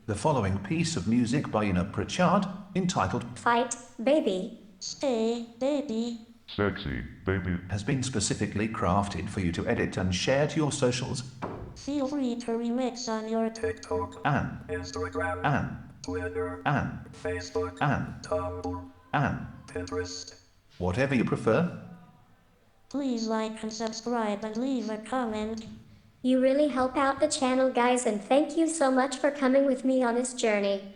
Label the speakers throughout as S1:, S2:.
S1: The following piece of music by Ynyr Pritchard, entitled
S2: Fight, Baby.
S3: Stay, baby.
S4: Sexy, baby.
S1: has been specifically crafted for you to edit and share to your socials.
S3: Feel free to remix on your
S5: TikTok,
S1: And,
S5: Instagram, Twitter,
S1: and,
S5: Facebook,
S1: and,
S5: Tumblr,
S1: and,
S5: Pinterest.
S1: whatever you prefer.
S3: Please like and subscribe and leave a comment.
S2: You really help out the channel, guys, and thank you so much for coming with me on this journey.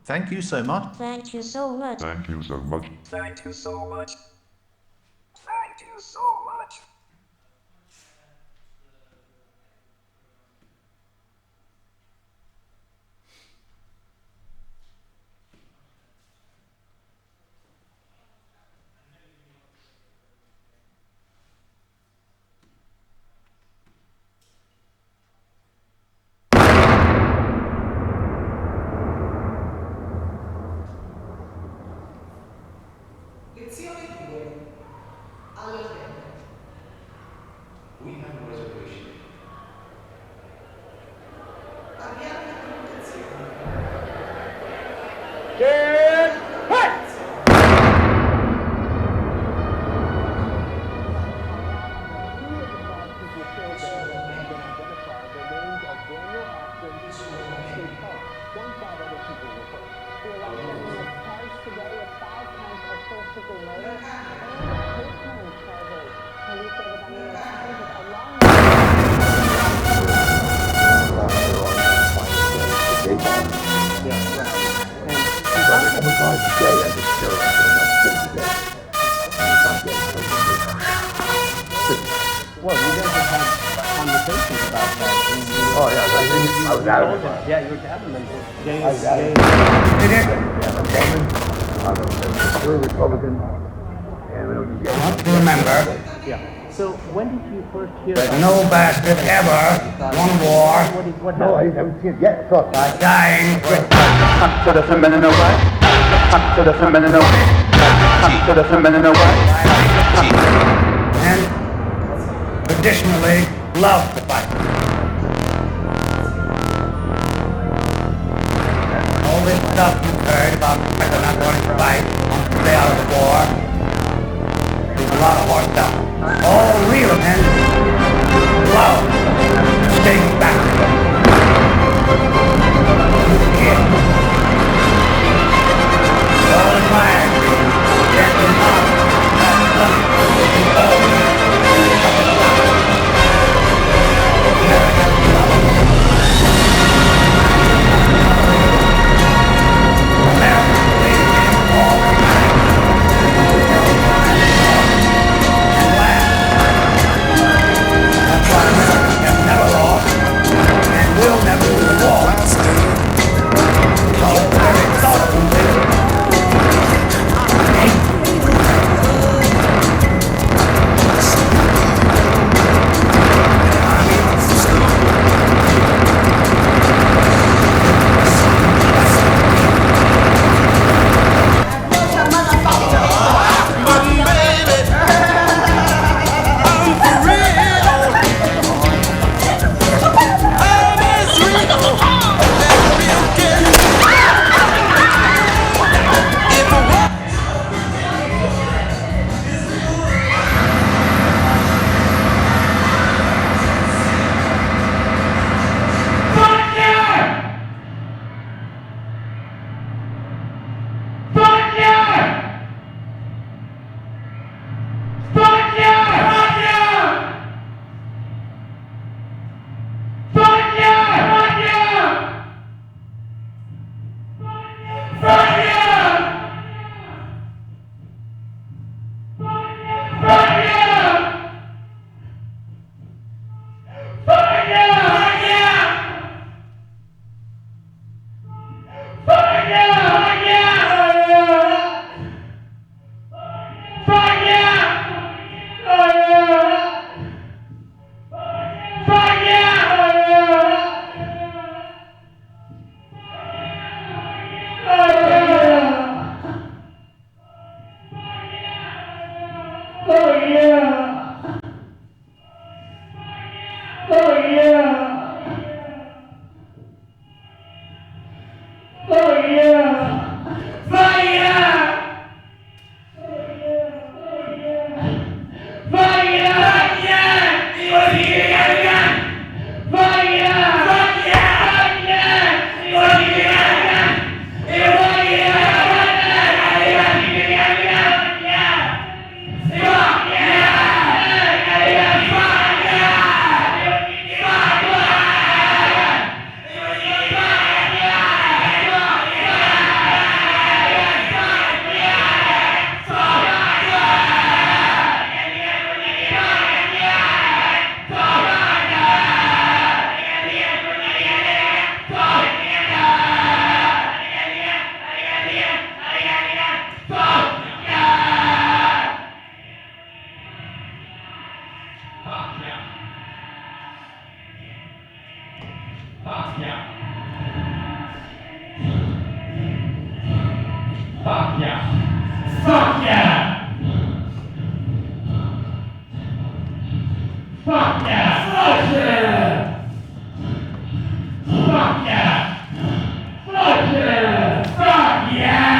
S1: Thank you so much.
S3: Thank you so much.
S4: Thank you so much.
S5: Thank you so much. Thank you so much.
S6: Lezione 2. All'hotel. We have a reservation. Abbiamo una prenotazione.
S7: Well, you guys have had conversations about that.
S8: Oh, yeah, I was adamant.
S7: Yeah, you were adamant. Gay
S8: I was
S7: is
S8: adamant.
S7: gay.
S8: Yeah, I'm Mormon, we're Republican, and we don't get to remember
S7: Yeah. So when did you first hear
S8: that
S7: about
S8: no bastard ever won war
S7: what
S8: no, I
S7: happened?
S8: haven't seen it yet. Look, dying
S9: To the feminine way. To the feminine way. To the feminine way.
S8: and traditionally love to fight. All this stuff you've heard about they're not going to fight, stay out of the war, is a lot of horse stuff. All real men love to stay back. Yeah. All in mind, get them out.
S10: Fuck yeah. Fuck yeah. Fuck yeah. Fuck yeah. Fuck yeah. Fuck yeah.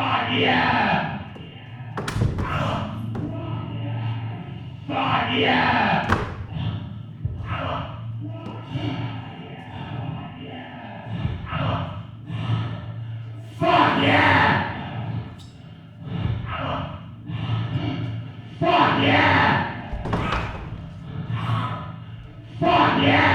S10: Fuck yeah. Fuck yeah. Fuck yeah. Fuck yeah.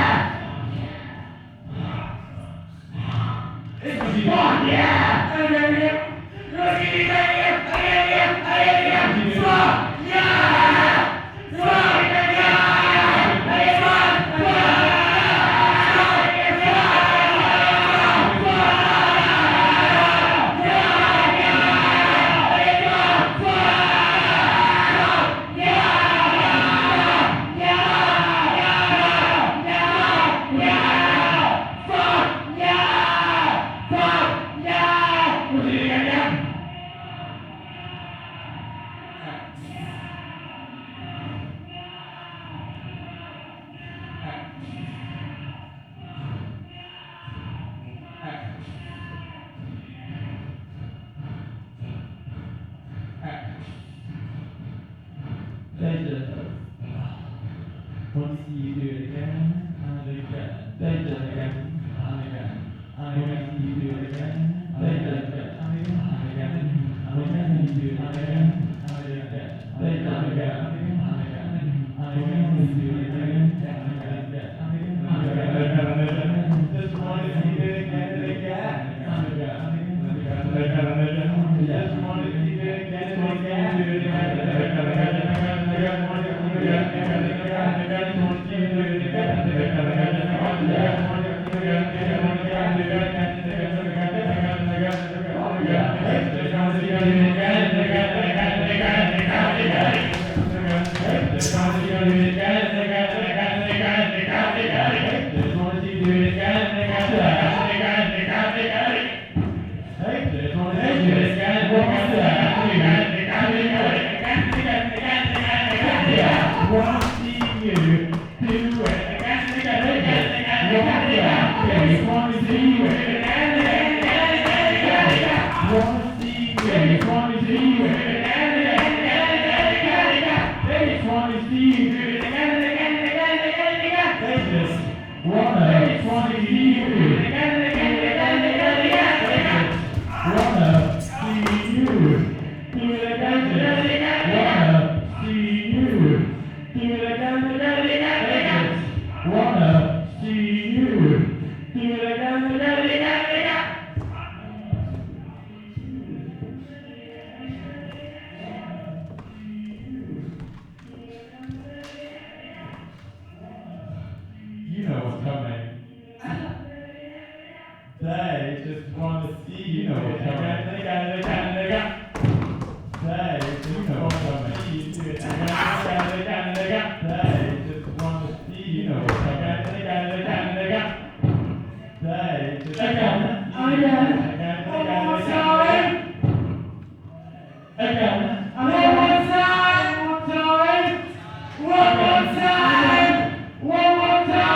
S11: One more time!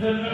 S10: Yeah!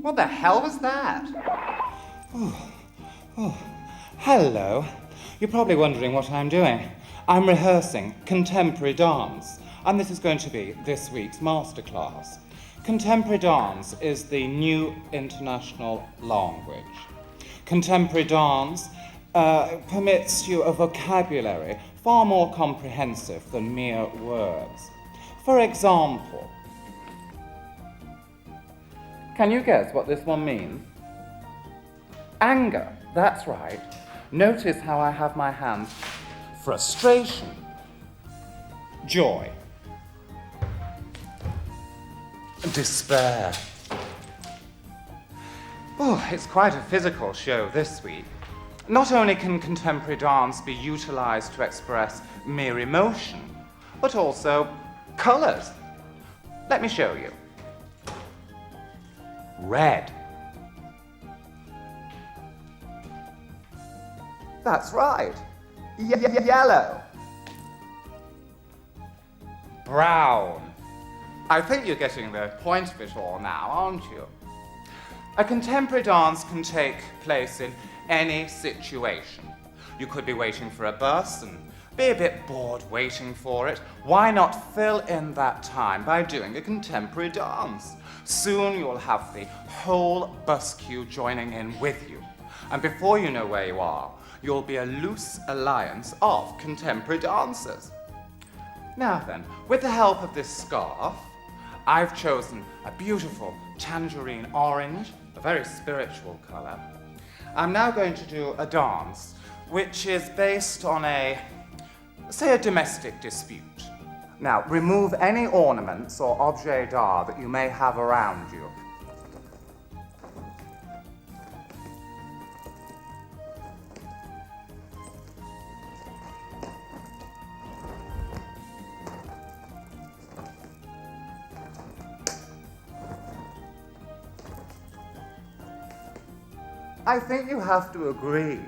S11: What the hell was that?
S12: Hello. You're probably wondering what I'm doing. I'm rehearsing contemporary dance, and this is going to be this week's masterclass. Contemporary dance is the new international language. Contemporary dance permits you a vocabulary far more comprehensive than mere words. For example, can you guess what this one means? Anger, that's right. Notice how I have my hands. Frustration, joy, despair. Oh, it's quite a physical show this week. Not only can contemporary dance be utilized to express mere emotion, but also colors. Let me show you. Red. That's right. Yellow. Brown. I think you're getting the point of it all now, aren't you? A contemporary dance can take place in any situation. You could be waiting for a bus and be a bit bored waiting for it. Why not fill in that time by doing a contemporary dance? Soon you'll have the whole bus queue joining in with you. And before you know where you are, you'll be a loose alliance of contemporary dancers. Now then, with the help of this scarf, I've chosen a beautiful tangerine orange, a very spiritual color. I'm now going to do a dance which is based on a domestic dispute. Now, remove any ornaments or objets d'art that you may have around you. I think you have to agree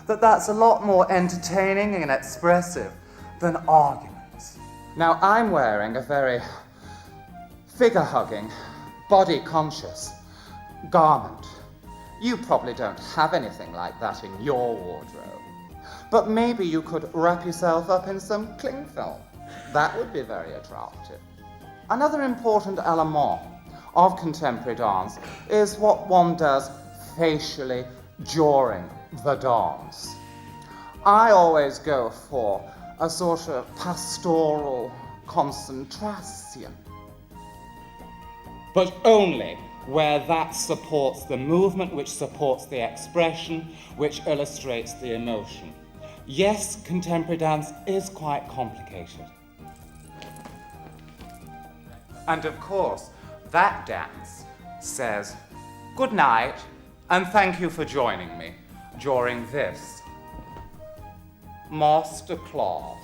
S12: that that's a lot more entertaining and expressive than arguments. Now, I'm wearing a very figure-hugging, body-conscious garment. You probably don't have anything like that in your wardrobe. But maybe you could wrap yourself up in some cling film. That would be very attractive. Another important element of contemporary dance is what one does facially during the dance. I always go for a sort of pastoral concentration. But only where that supports the movement, which supports the expression, which illustrates the emotion. Yes, contemporary dance is quite complicated. And of course, that dance says, good night, and thank you for joining me during this masterclass.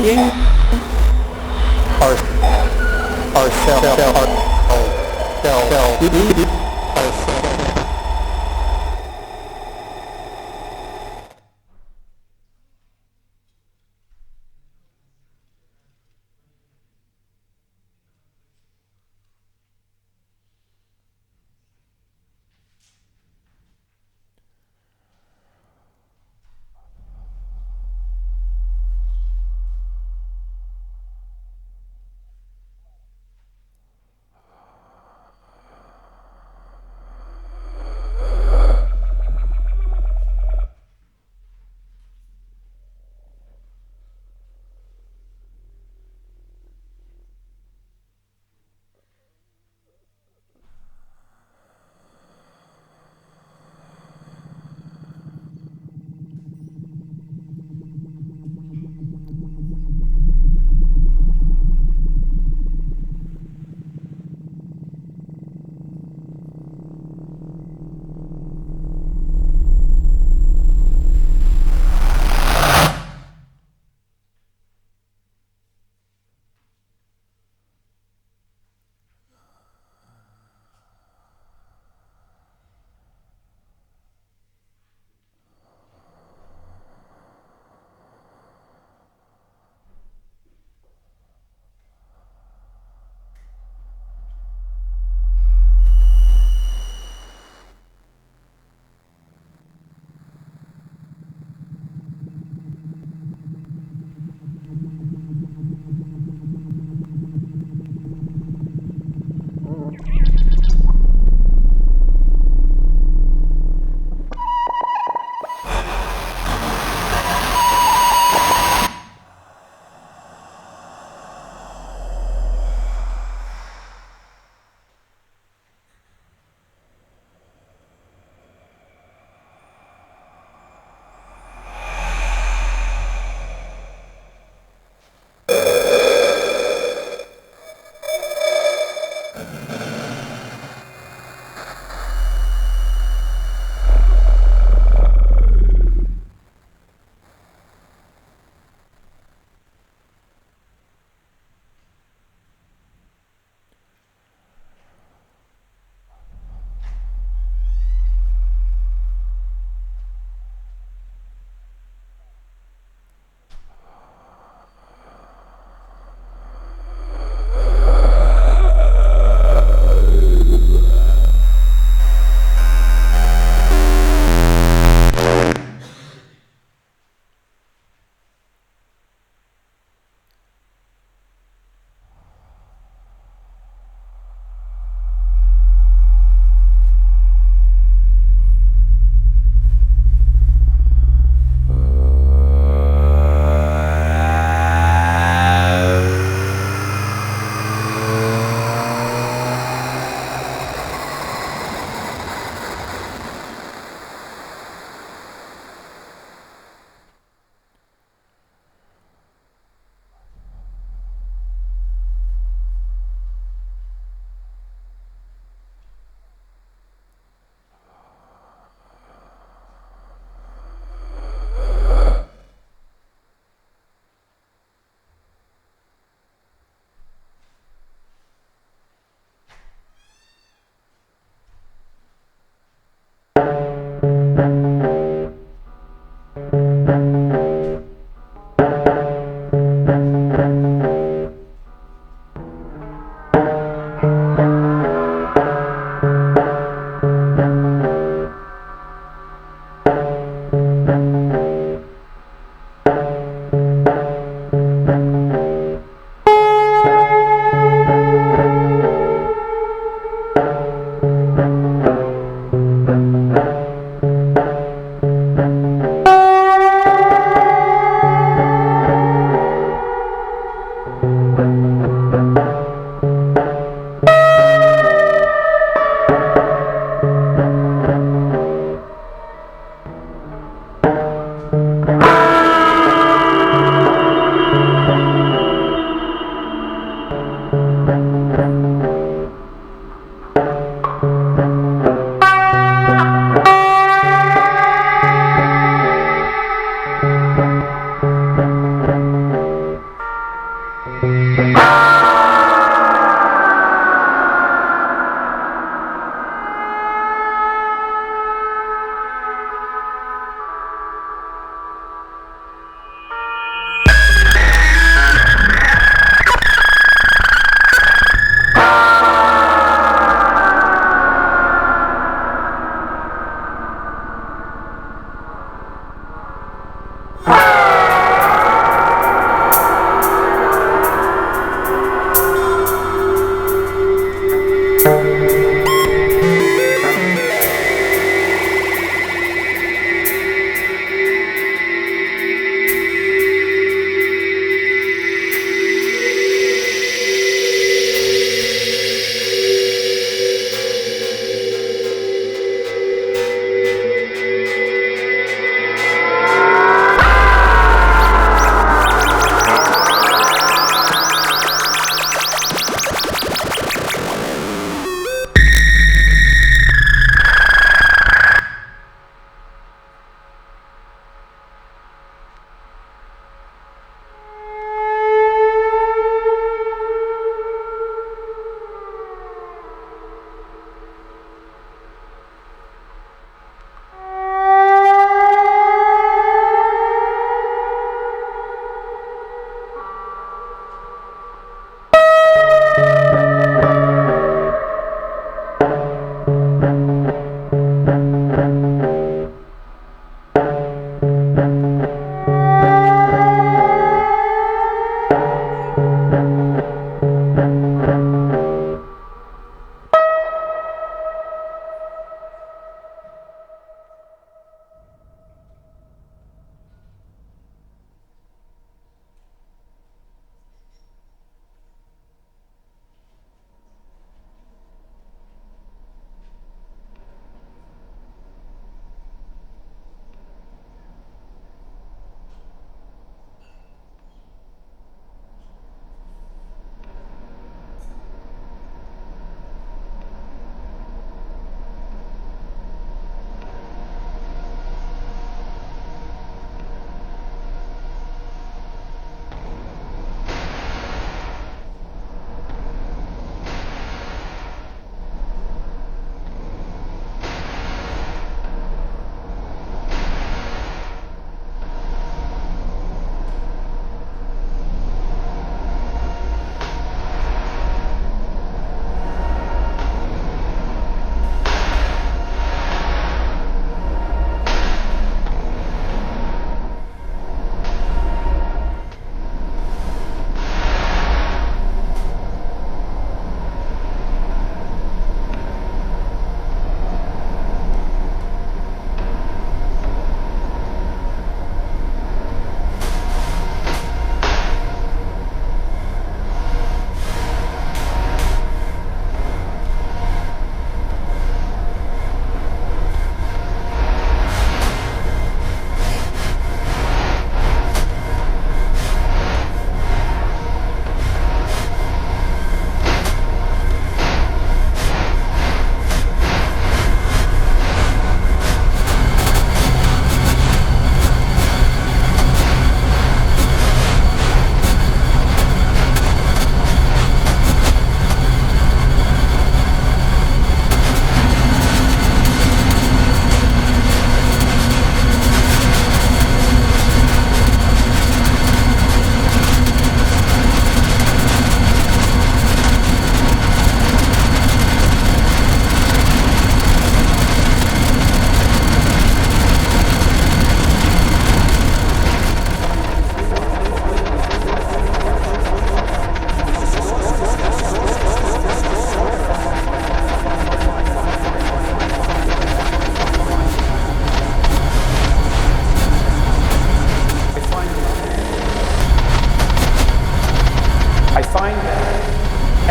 S7: being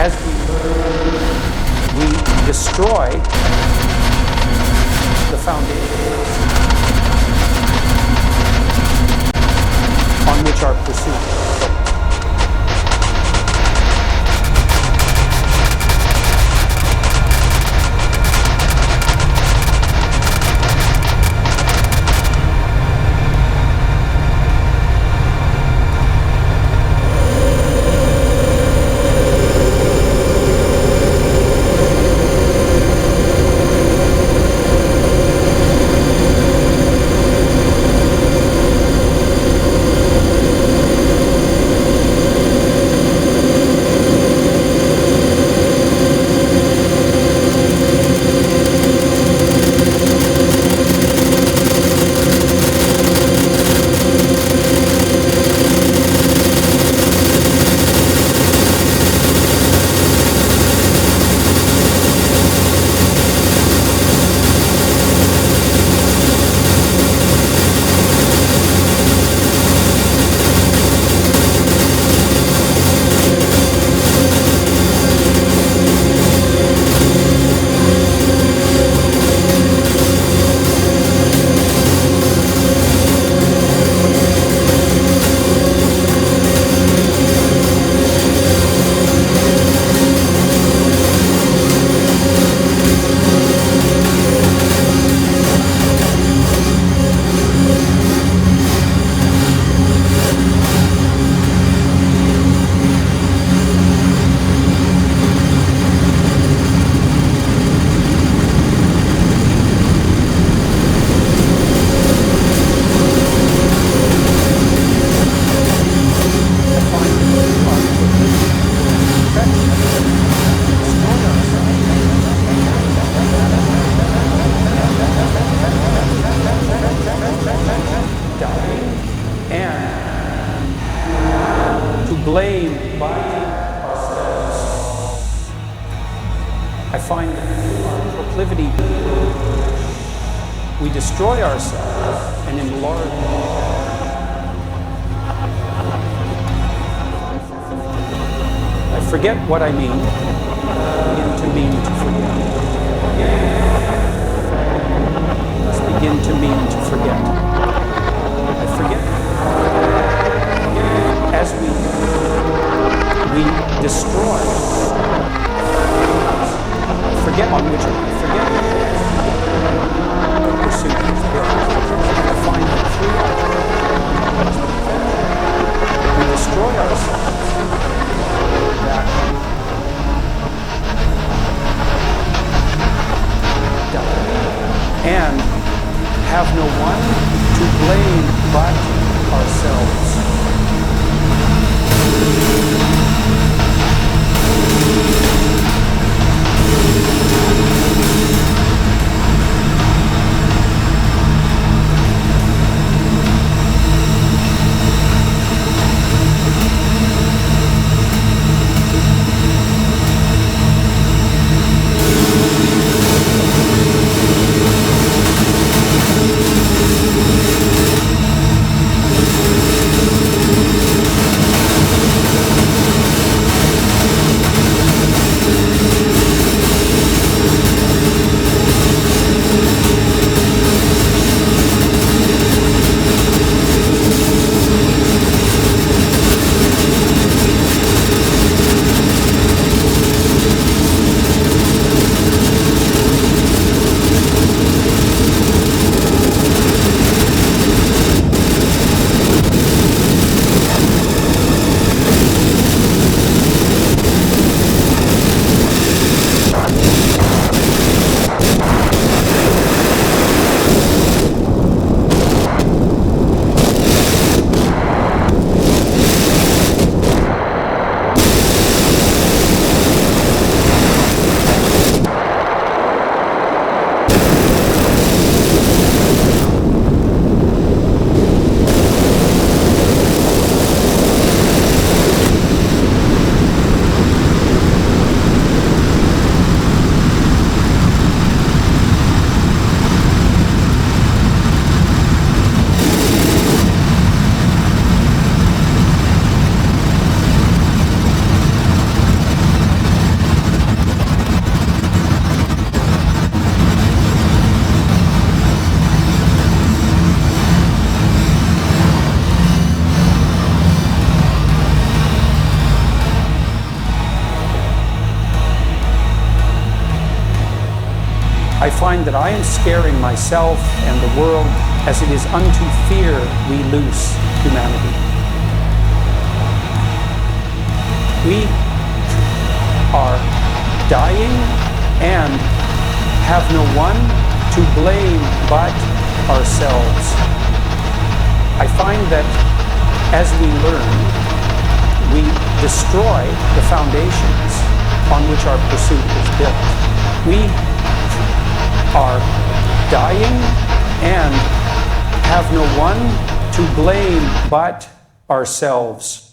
S7: As we destroy the foundations on which our pursuit is built. Destroy ourselves and enlarge. I forget what I mean. Begin to mean to forget. Let's begin to mean to forget. I forget. As we destroy. I forget on which I forget. Pursuit is built. I find that through we destroy ourselves and have no one to blame but ourselves. I find that I am scaring myself and the world, as it is unto fear we loose humanity. We are dying and have no one to blame but ourselves. I find that as we learn, we destroy the foundations on which our pursuit is built. We are dying and have no one to blame but ourselves.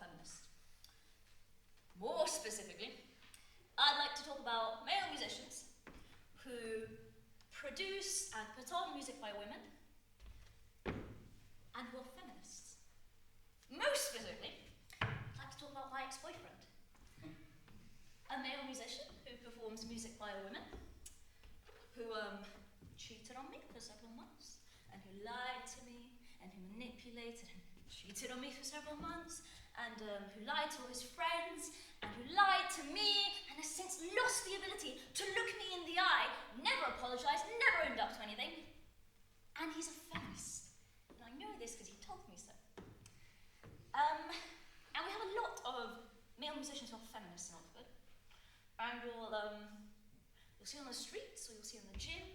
S11: feminist. More specifically, I'd like to talk about male musicians who produce and put on music by women and who are feminists. Most specifically, I'd like to talk about my ex-boyfriend. A male musician who performs music by women, who cheated on me for several months, and who lied to me, and who manipulated and cheated on me for several months, and who lied to all his friends, and who lied to me, and has since lost the ability to look me in the eye, never apologised, never owned up to anything, and he's a feminist. And I know this because he told me so. And we have a lot of male musicians who are feminists in Oxford, and you'll see on the streets, or you'll see in the gym,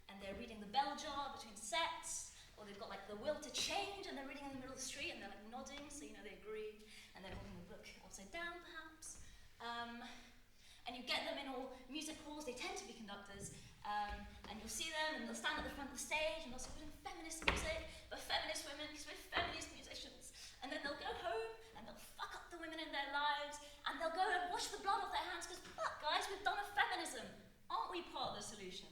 S11: and they're reading the bell jar between sets, or they've got like the will to change, and they're reading in the middle of the street, and they're like nodding, so you know they agree, and they're holding the book upside down, perhaps. And you get them in all music halls. They tend to be conductors, and you'll see them, and they'll stand at the front of the stage, and they'll start putting feminist music, but feminist women, because we're feminist musicians, and then they'll go home, and they'll fuck up the women in their lives, and they'll go and wash the blood off their hands, because fuck, guys, we've done a feminism. Aren't we part of the solution?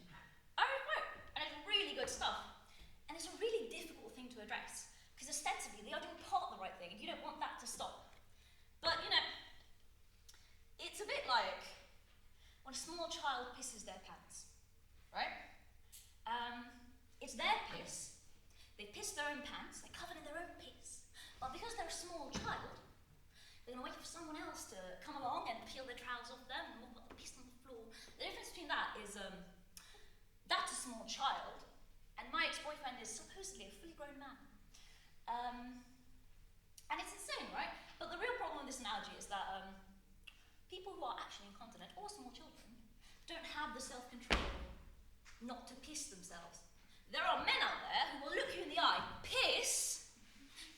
S11: I quote, and it's really good stuff. And it's a really difficult thing to address, because ostensibly they are doing part of the right thing, and you don't want that to stop. But, you know, it's a bit like when a small child pisses their pants, right? It's their piss. They piss their own pants, they're covered in their own piss. But because they're a small child, they're going to wait for someone else to come along and peel their trousers off them and mop up the piss on the floor. The difference between that is, that's a small child, and my ex-boyfriend is supposedly a fully grown man. And it's insane, right? But the real problem with this analogy is that people who are actually incontinent, or small children, don't have the self-control not to piss themselves. There are men out there who will look you in the eye, piss,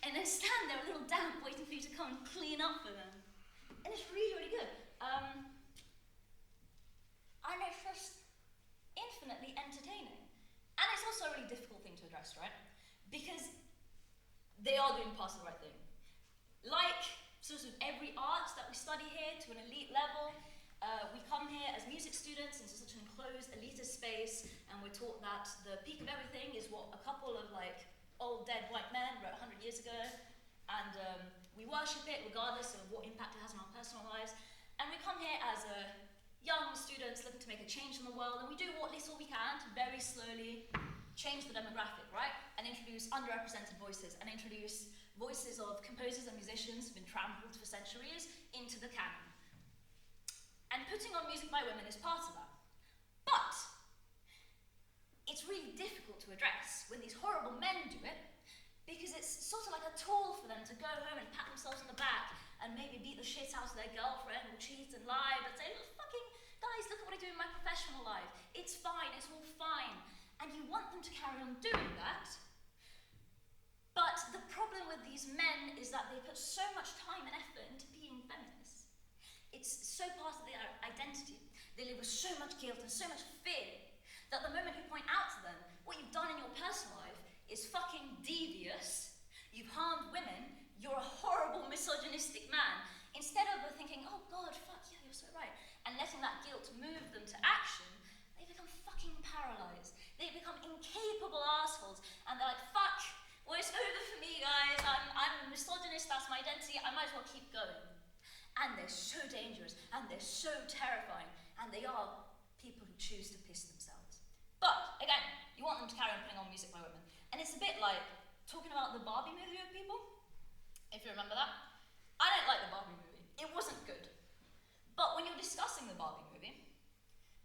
S11: and then stand there a little damp waiting for you to come and clean up for them. And it's really, really good. And it's just infinitely entertaining. And it's also a really difficult thing to address, right? Because they are doing part of the right thing. Like sort of every art that we study here to an elite level, we come here as music students into such an enclosed, elitist space, and we're taught that the peak of everything is what a couple of like old dead white men wrote 100 years ago, and we worship it regardless of what impact it has on our personal lives. And we come here as young students looking to make a change in the world, and we do what little we can to very slowly change the demographic, right? And introduce underrepresented voices, and introduce voices of composers and musicians who've been trampled for centuries into the canon. And putting on music by women is part of that. But it's really difficult to address when these horrible men do it, because it's sort of like a tool for them to go home and pat themselves on the back and maybe beat the shit out of their girlfriend or cheat and lie, but say, look, fucking guys, look at what I do in my professional life. It's fine, it's all fine. And you want them to carry on doing that. But the problem with these men is that they put so much time and effort into being feminists. It's so part of their identity. They live with so much guilt and so much fear that the moment you point out to them what you've done in your personal life is fucking devious, you've harmed women, you're a horrible misogynistic man, instead of thinking, oh God, fuck yeah, you're so right, and letting that guilt move them to action, they become fucking paralyzed. They become incapable assholes, and they're like, fuck, well, it's over for me, guys. I'm a misogynist, that's my identity, I might as well keep going. And they're so dangerous, and they're so terrifying, and they are people who choose to piss themselves. But, again, you want them to carry on putting on music by women. And it's a bit like talking about the Barbie movie with people, if you remember that. I don't like the Barbie movie. It wasn't good. But when you're discussing the Barbie movie,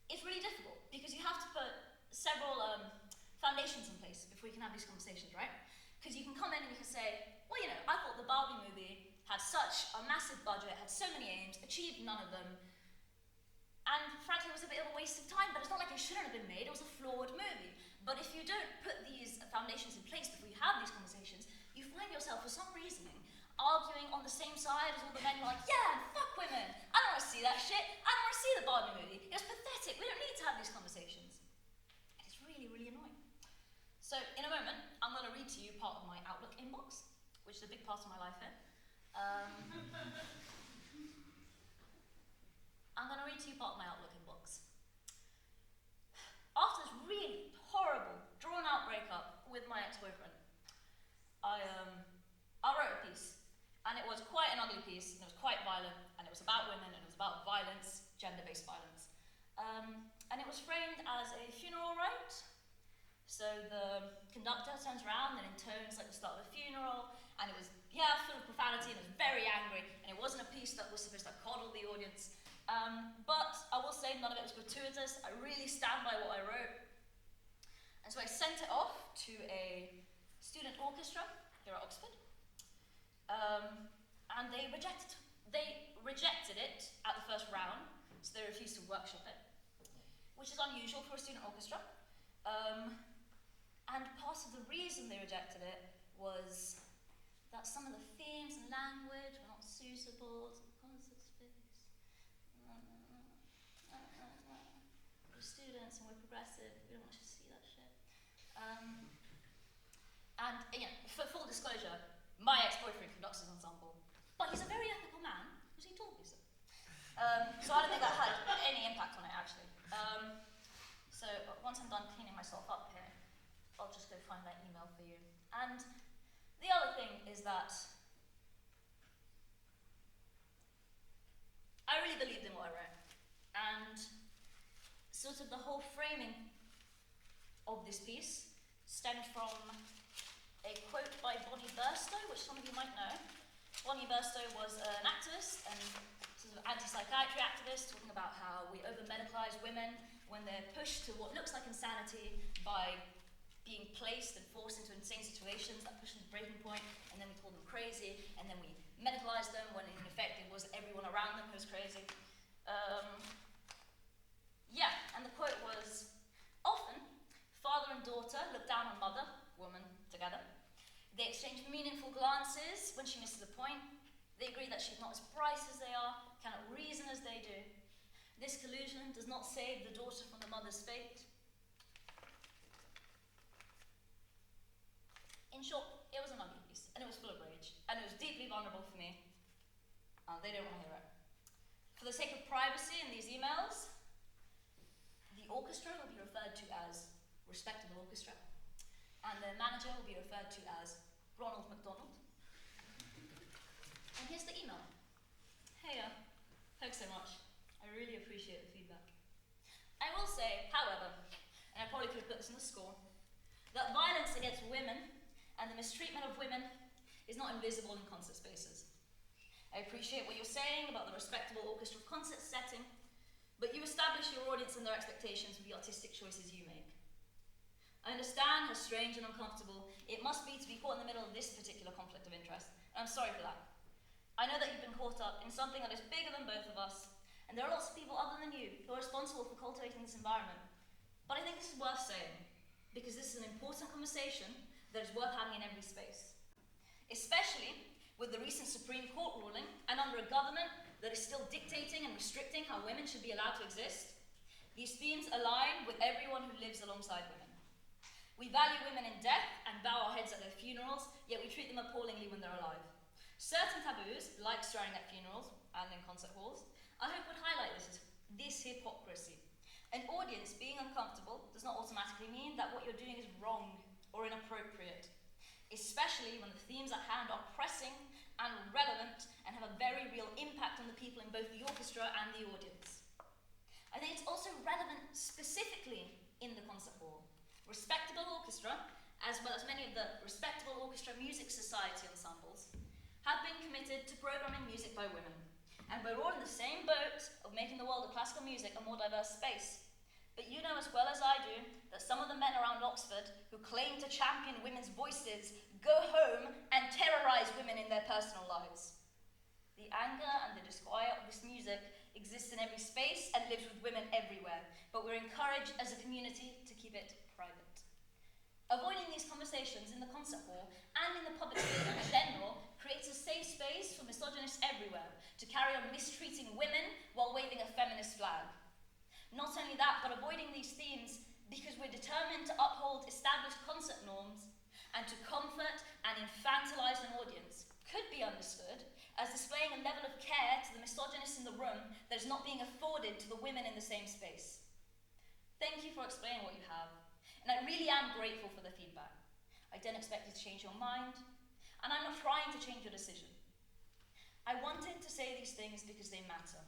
S11: it's really difficult, because you have to put several foundations in place before you can have these conversations, right? Because you can come in and you can say, well, you know, I thought the Barbie movie had such a massive budget, had so many aims, achieved none of them, and frankly it was a bit of a waste of time, but it's not like it shouldn't have been made, it was a flawed movie. But if you don't put these foundations in place before you have these conversations, you find yourself, for some reasoning, arguing on the same side as all the men who are like, yeah, fuck women, I don't want to see that shit, I don't want to see the Barbie movie, it was pathetic, we don't need to have these conversations. And it's really, really annoying. So, in a moment, I'm going to read to you part of my Outlook inbox, which is a big part of my life here. I'm going to read to you part of my Outlook inbox. After this really horrible, drawn-out breakup with my ex-boyfriend, I wrote a piece, and it was quite an ugly piece, and it was quite violent, and it was about women, and it was about violence, gender-based violence. And it was framed as a funeral rite. So the conductor turns around and intones like the start of a funeral, and it was, full of profanity, and it was very angry, and it wasn't a piece that was supposed to coddle the audience. But I will say none of it was gratuitous. I really stand by what I wrote. And so I sent it off to a student orchestra here at Oxford. And they rejected it at the first round, so they refused to workshop it, which is unusual for a student orchestra. And part of the reason they rejected it was that some of the themes and language were not suitable to the concert space. We're students and we're progressive, we don't want you to see that shit. And for full disclosure, my ex-boyfriend conducts his ensemble, but he's a very ethical man, because he told me so. So I don't think that had any impact on it, actually. So once I'm done cleaning myself up here, I'll just go find that email for you. And the other thing is that I really believed in what I wrote. And sort of the whole framing of this piece stemmed from a quote by Bonnie Burstow, which some of you might know. Bonnie Burstow was an activist and sort of anti-psychiatry activist, talking about how we over-medicalize women when they're pushed to what looks like insanity by being placed and forced into insane situations that push them to breaking point, and then we call them crazy, and then we medicalize them when in effect it was everyone around them who was crazy. And the quote was, often, father and daughter look down on mother, woman, together. They exchange meaningful glances when she misses a point. They agree that she's not as bright as they are, cannot reason as they do. This collusion does not save the daughter from the mother's fate. In short, it was an ugly piece, and it was full of rage, and it was deeply vulnerable for me. They don't want to hear it. For the sake of privacy in these emails, the orchestra will be referred to as Respectable Orchestra, and the manager will be referred to as Ronald McDonald. And here's the email. Hey, thanks so much. I really appreciate the feedback. I will say, however, and I probably could have put this in the score, that violence against women and the mistreatment of women is not invisible in concert spaces. I appreciate what you're saying about the Respectable Orchestra concert setting, but you establish your audience and their expectations with the artistic choices you make. I understand how strange and uncomfortable it must be to be caught in the middle of this particular conflict of interest, and I'm sorry for that. I know that you've been caught up in something that is bigger than both of us, and there are lots of people other than you who are responsible for cultivating this environment. But I think this is worth saying, because this is an important conversation that is worth having in every space. Especially with the recent Supreme Court ruling, and under a government that is still dictating and restricting how women should be allowed to exist. These themes align with everyone who lives alongside women. We value women in death and bow our heads at their funerals, yet we treat them appallingly when they're alive. Certain taboos, like swearing at funerals and in concert halls, I hope would highlight this hypocrisy. An audience being uncomfortable does not automatically mean that what you're doing is wrong or inappropriate, especially when the themes at hand are pressing and relevant and have a very real impact on the people in both the orchestra and the audience. I think it's also relevant specifically in the concert hall. Respectable Orchestra, as well as many of the Respectable Orchestra Music Society ensembles, have been committed to programming music by women. And we're all in the same boat of making the world of classical music a more diverse space. But you know as well as I do that some of the men around Oxford who claim to champion women's voices go home and terrorize women in their personal lives. The anger and the disquiet of this music exists in every space and lives with women everywhere, but we're encouraged as a community to keep it private. Avoiding these conversations in the concert hall and in the public sphere in general creates a safe space for misogynists everywhere to carry on mistreating women while waving a feminist flag. Not only that, but avoiding these themes because we're determined to uphold established concert norms and to comfort and infantilize an audience could be understood as displaying a level of care to the misogynists in the room that is not being afforded to the women in the same space. Thank you for explaining what you have, and I really am grateful for the feedback. I don't expect you to change your mind, and I'm not trying to change your decision. I wanted to say these things because they matter,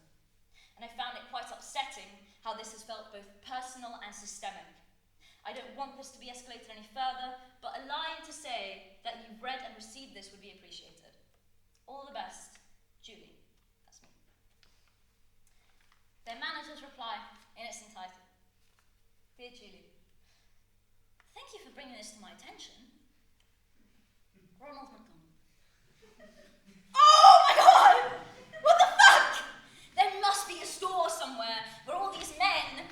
S11: and I found it quite upsetting how this has felt both personal and systemic. I don't want this to be escalated any further, but a line to say that you've read and received this would be appreciated. All the best, Julie. That's me. Their manager's reply in its entirety. Dear Julie, thank you for bringing this to my attention. Ronald McDonald. Oh my god! What the fuck? There must be a store somewhere where all these men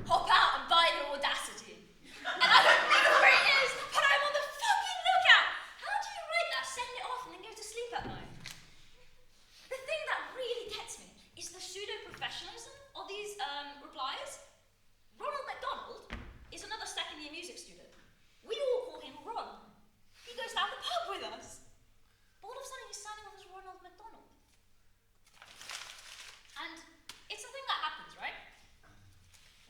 S11: hop out and buy their audacity. And I don't know where it is, but I'm on the fucking lookout. How do you write that, send it off, and then go to sleep at night? The thing that really gets me is the pseudo-professionalism of these replies. Ronald McDonald is another second-year music student. We all call him Ron. He goes down the pub with us. But all of a sudden he's signing off as Ronald McDonald. And it's a thing that happens, right?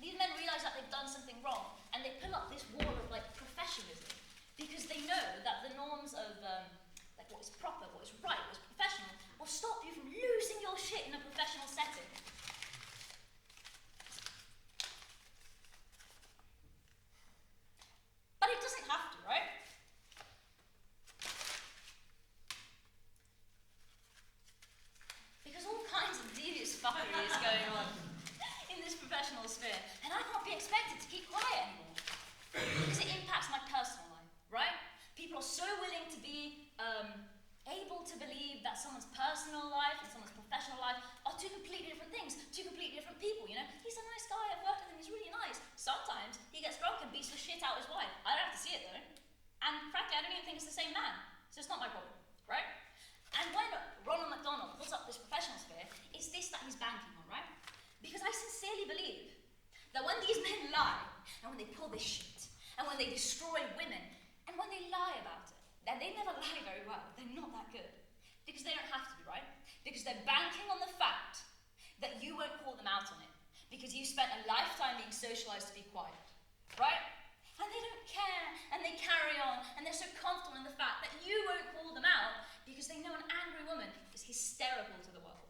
S11: These men realise that they've done something wrong, and they pull up this wall of, like, professionalism, because they know that the norms of, like, what is proper, what is right, what is professional, will stop you from losing your shit in a professional setting. But it doesn't have to, right? Because all kinds of devious fuckery is going on in this professional sphere, and I can't be expected to keep quiet anymore. Because it impacts my personal life, right? People are so willing to be able to believe that someone's personal life and someone's professional life are two completely different things, two completely different people, you know? He's a nice guy, I've worked with him, he's really nice. Sometimes he gets drunk and beats the shit out of his wife. I don't have to see it though. And frankly, I don't even think it's the same man. So it's not my problem, right? And when Ronald McDonald pulls up this professional sphere, it's this that he's banking on, right? Because I sincerely believe that when these men lie, and when they pull this shit, and when they destroy women, and when they lie about it, then they never lie very well. They're not that good. Because they don't have to be, right? Because they're banking on the fact that you won't call them out on it. Because you spent a lifetime being socialized to be quiet, right? And they don't care, and they carry on, and they're so comfortable in the fact that you won't call them out because they know an angry woman is hysterical to the world.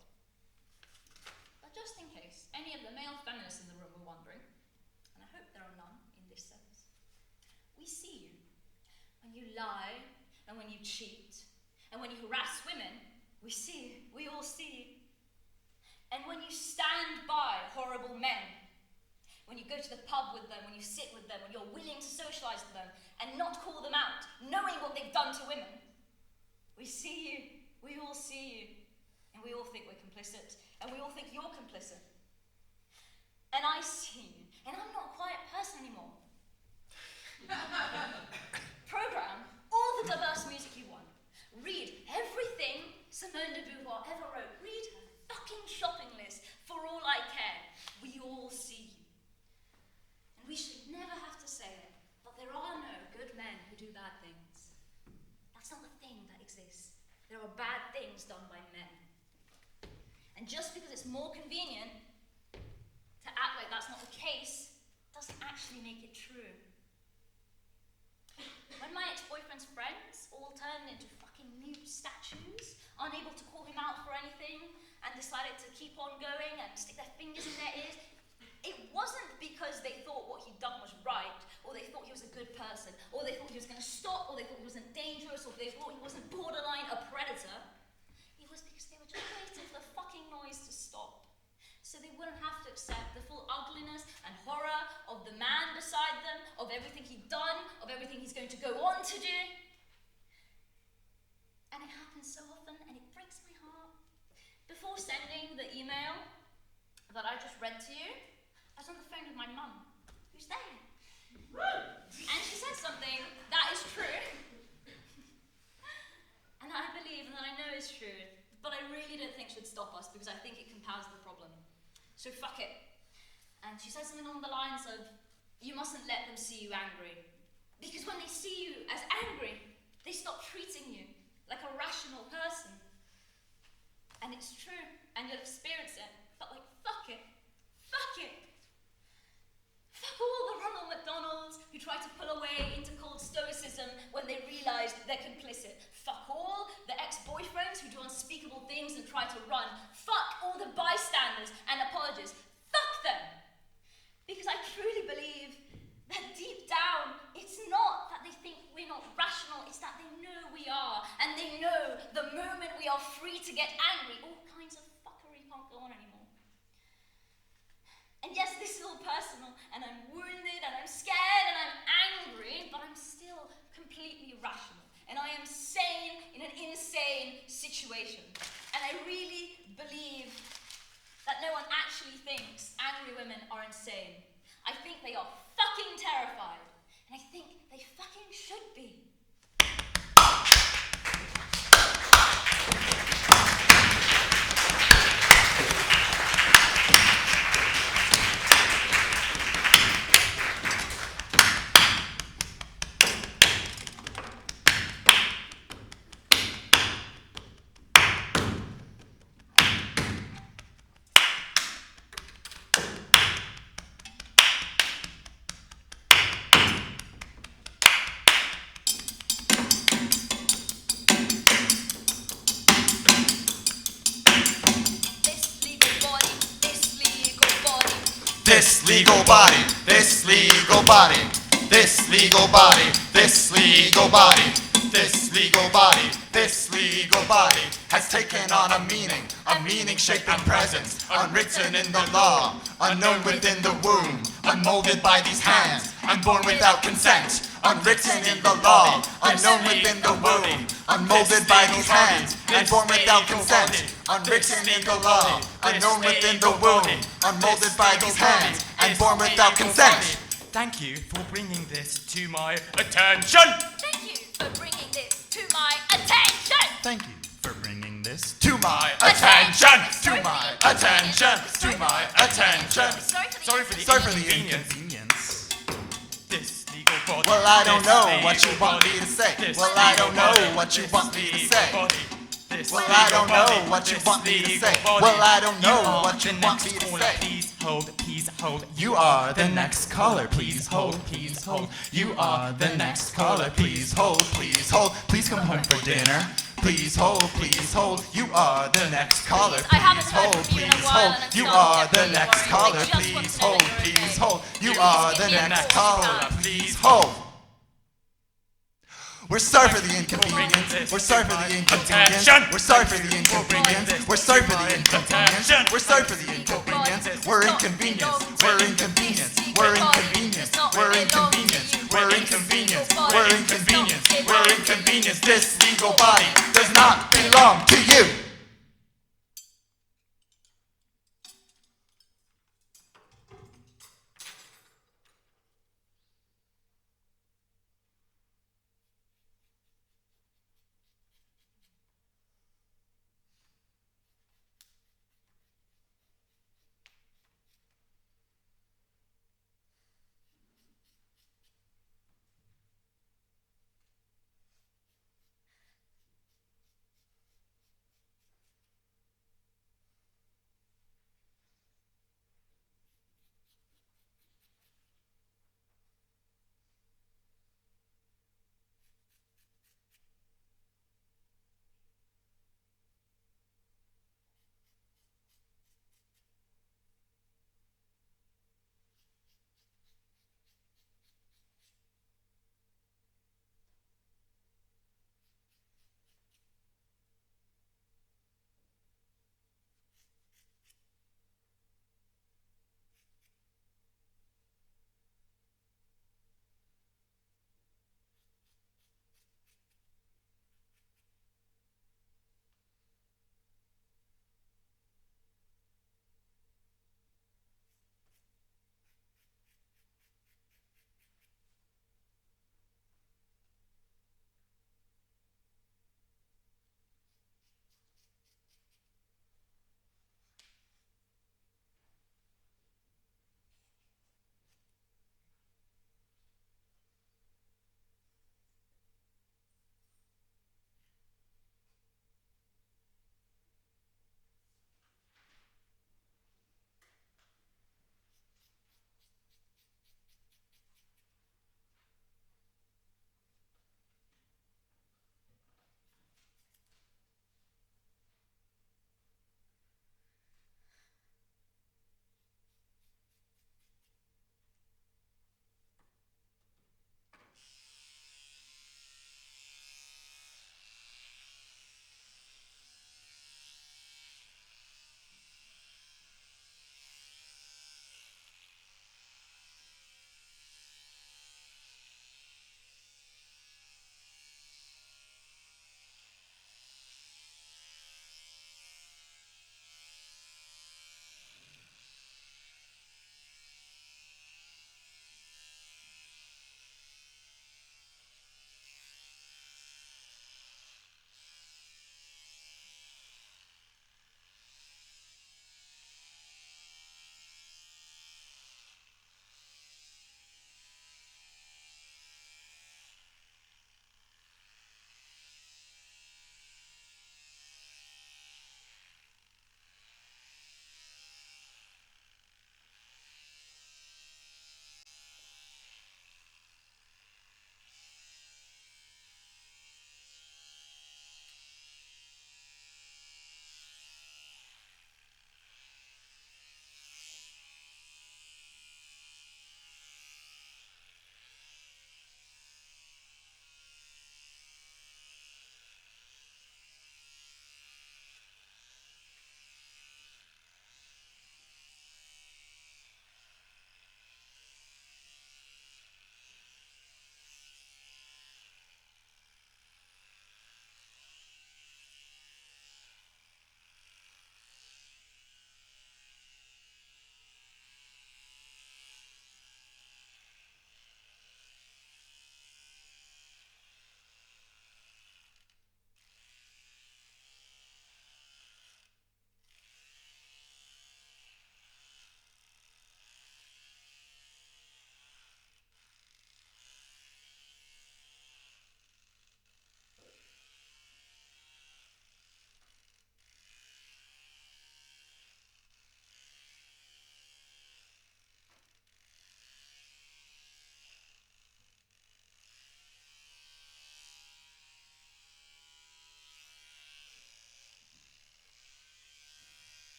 S11: But just in case any of the male feminists in the room were wondering, and I hope there are none in this sense, we see you when you lie, and when you cheat, and when you harass women. We see you, we all see you. And when you stand by horrible men, when you go to the pub with them, when you sit with them, when you're willing to socialize with them and not call them out, knowing what they've done to women, we see you, we all see you, and we all think we're complicit, and we all think you're complicit. And I see you, and I'm not a quiet person anymore. Program all the diverse music you want. Read everything Simone de Beauvoir ever wrote. Read her fucking shopping list for all I care. We all see you. And we should never have to say it, but there are no good men who do bad things. That's not the thing that exists. There are bad things done by men. And just because it's more convenient to act like that's not the case, doesn't actually make it true. When my ex-boyfriend's friends all turned into fucking mute statues, unable to call him out for anything, and decided to keep on going and stick their fingers in their ears, it wasn't because they thought what he'd done was right, or they thought he was a good person, or they thought he was going to stop, or they thought he wasn't dangerous, or they thought he wasn't borderline a predator. It was because they were just waiting for the fucking noise to stop, so they wouldn't have to accept the full ugliness and horror of the man beside them, of everything he'd done, of everything he's going to go on to do. And it happens so often, and it breaks my heart. Before sending the email that I just read to you, I was on the phone with my mum, who's there. And she said something that is true, and I believe and that I know is true, but I really don't think should stop us because I think it compounds the problem. So fuck it. And she said something along the lines of, you mustn't let them see you angry. Because when they see you as angry, they stop treating you like a rational person. And it's true, and you'll experience it, but like, fuck it. Fuck it. Fuck all the Ronald McDonalds who try to pull away into cold stoicism when they realise they're complicit. Fuck all the ex-boyfriends who do unspeakable things and try to run. Fuck all the bystanders and apologists. Fuck them! Because I truly believe that deep down, it's not that they think we're not rational, it's that they know we are. And they know the moment we are free to get angry, all kinds of fuckery can't go on anymore. And yes, this is all personal, and I'm wounded, and I'm scared, and I'm angry, but I'm still completely rational. And I am sane in an insane situation. And I really believe that no one actually thinks angry women are insane. I think they are fucking terrified. And I think they fucking should be.
S13: This legal body, this legal body, this legal body, this legal body, this legal body, this legal body has taken on a meaning shaped in presence, unwritten in the law, unknown within the womb, unmolded by these hands, unborn without consent, unwritten in the law, unknown within the womb, unmolded by these hands, and born without consent, unwritten in the law, unknown within the womb, unmolded by these hands, and born without consent.
S14: Thank you for bringing this to my attention.
S11: Thank you for bringing this to my attention.
S13: Thank you for bringing this to my attention. To my attention. To my attention.
S14: Sorry for the inconvenience. This legal body.
S13: Well, I don't know what you want me to say. Well, I don't know what you want me to say. Well, I don't know what you want me to say. Well, I don't know what you want me to say.
S14: Please hold.
S13: You are the next caller. Please hold. Please hold. You are the next caller. Please hold. Please hold. Please come home for dinner. Please hold. Please hold. You are the next caller. Please hold. Please hold. You are the next caller. Please hold. Please hold. You are the next caller. Please hold. We're sorry for the inconvenience. We're sorry for the inconvenience. We're sorry for the inconvenience. We're sorry for the inconvenience. We're sorry for the inconvenience. We're inconvenienced. We're inconvenienced. We're inconvenienced. We're inconvenienced. We're inconvenienced. We're inconvenienced. We're inconvenienced. This legal body does not belong to you.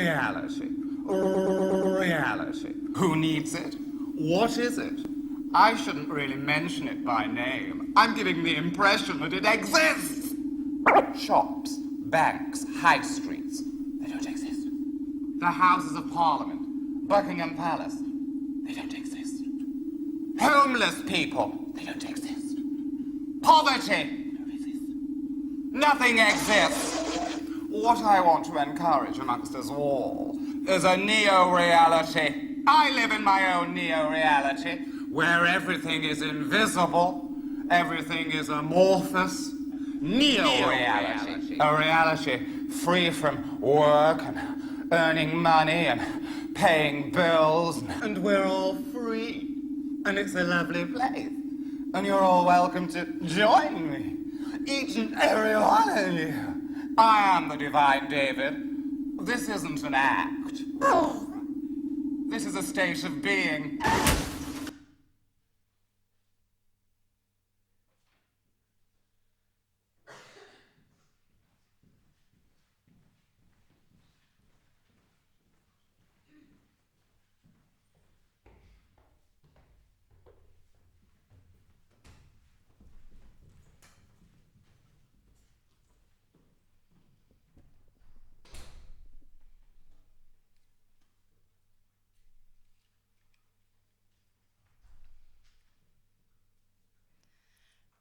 S12: Reality. Reality. Who needs it? What is it? I shouldn't really mention it by name. I'm giving the impression that it exists. Shops, banks, high streets. They don't exist. The Houses of Parliament, Buckingham Palace. They don't exist. Homeless people. They don't exist. Poverty. They don't exist. Nothing exists. What I want to encourage amongst us all is a neo-reality. I live in my own neo-reality, where everything is invisible, everything is amorphous. Neo-reality. A reality free from work and earning money and paying bills, and we're all free. And it's a lovely place. And you're all welcome to join me. Each and every one of you. I am the Divine David. This isn't an act. This is a state of being.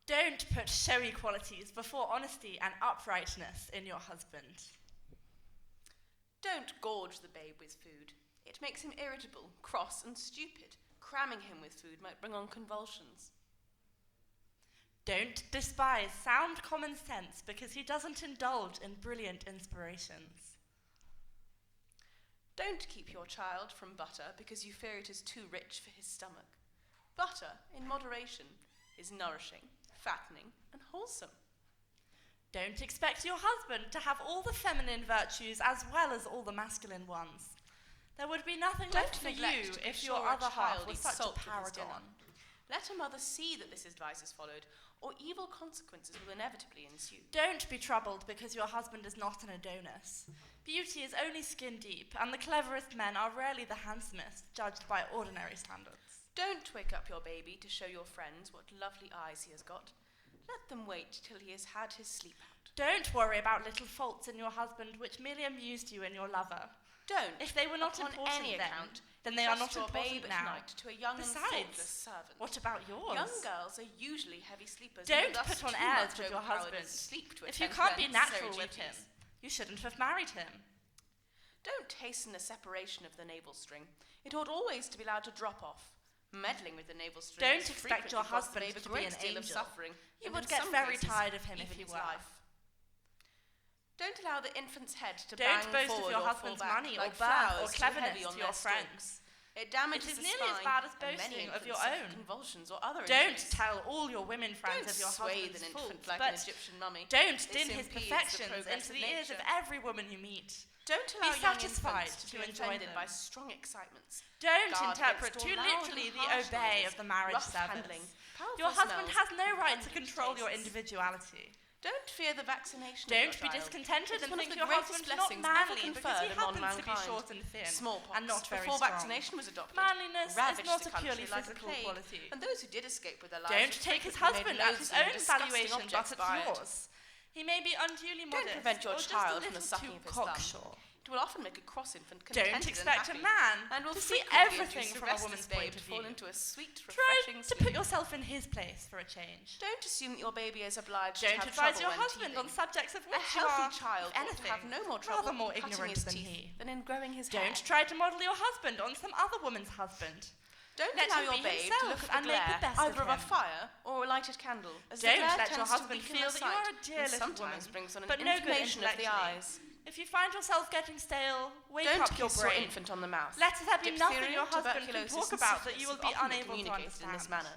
S15: Don't put showy qualities before honesty and uprightness in your husband.
S16: Don't gorge the babe with food. It makes him irritable, cross, and stupid. Cramming him with food might bring on convulsions.
S15: Don't despise sound common sense because he doesn't indulge in brilliant inspirations.
S16: Don't keep your child from butter because you fear it is too rich for his stomach. Butter, in moderation, is nourishing, fattening, and wholesome.
S15: Don't expect your husband to have all the feminine virtues as well as all the masculine ones. There would be nothing left for you if your other half was such a paragon.
S16: Let a mother see that this advice is followed, or evil consequences will inevitably ensue.
S15: Don't be troubled because your husband is not an Adonis. Beauty is only skin deep, and the cleverest men are rarely the handsomest, judged by ordinary standards.
S16: Don't wake up your baby to show your friends what lovely eyes he has got. Let them wait till he has had his sleep out.
S15: Don't worry about little faults in your husband which merely amused you in your lover.
S16: Don't.
S15: If they were not important then they are not important now.
S16: To a young
S15: Besides,
S16: and thoughtless servant.
S15: What about yours?
S16: Young girls are usually heavy sleepers.
S15: Don't put on airs with your husband. If you can't be natural with him, you shouldn't have married him.
S16: Don't hasten the separation of the navel string. It ought always to be allowed to drop off. Meddling with the navel string.
S15: Don't expect your husband to be an angel. You would get very tired of him if he were.
S16: Don't allow the infant's head to
S15: bang forward. Don't boast of your husband's money or birth or cleverness to your friends.
S16: It damages
S15: the spine. It is nearly as bad as boasting of your own.
S16: Convulsions or other
S15: don't tell all your women friends of your husband's faults,
S16: like an Egyptian mummy.
S15: Don't din his perfections into the ears of every woman you meet.
S16: Don't allow
S15: be satisfied to enjoy them
S16: by strong excitements.
S15: Don't interpret too literally the obey of the marriage service. Your husband has no right to control your individuality.
S16: Don't fear the vaccination.
S15: Don't be discontented and think your husband is not manly because he happens to be short and thin and not very strong.
S16: Before vaccination was adopted,
S15: manliness is not a purely physical quality.
S16: And those who did escape with their lives
S15: don't take his husband at his own valuation, but at yours. He may be unduly modest.
S16: Don't prevent your child from the sucking of his thumb. It will often make a cross infant contented
S15: Don't expect
S16: and happy,
S15: a man
S16: and will
S15: to see
S16: frequently
S15: everything
S16: induce
S15: from a woman's point of view.
S16: Fall into a sweet,
S15: Try
S16: refreshing
S15: to put yourself in his place for a change.
S16: Don't assume that your baby is obliged
S15: Don't
S16: to have
S15: advise
S16: trouble
S15: your
S16: when
S15: husband
S16: teething.
S15: on subjects of which
S16: a healthy child
S15: anything,
S16: ought to have no more trouble
S15: rather more
S16: cutting
S15: ignorant
S16: his
S15: than
S16: teeth
S15: he.
S16: than in growing his
S15: Don't
S16: hair.
S15: try to model your husband on some other woman's husband.
S16: Don't
S15: let
S16: allow
S15: him
S16: your
S15: be
S16: babe to look
S15: himself
S16: at the
S15: and make the
S16: glare
S15: best
S16: either
S15: of
S16: of a
S15: him.
S16: fire or a lighted candle. As
S15: Don't
S16: the glare
S15: let your
S16: tends to
S15: husband
S16: weaken
S15: feel
S16: the
S15: that you are a
S16: sight,
S15: dear
S16: and
S15: little
S16: sometimes
S15: woman,
S16: brings on an
S15: but no good
S16: inflammation of the
S15: intellectually.
S16: eyes.
S15: If you find yourself getting stale, wake
S16: Don't
S15: up your
S16: kiss
S15: brain.
S16: your infant on the mouth.
S15: Let there be nothing
S16: Diphtheria,
S15: your husband can
S16: tuberculosis,
S15: talk
S16: and
S15: about that you
S16: syphilis
S15: will be
S16: often
S15: unable to
S16: communicated
S15: understand.
S16: in this manner.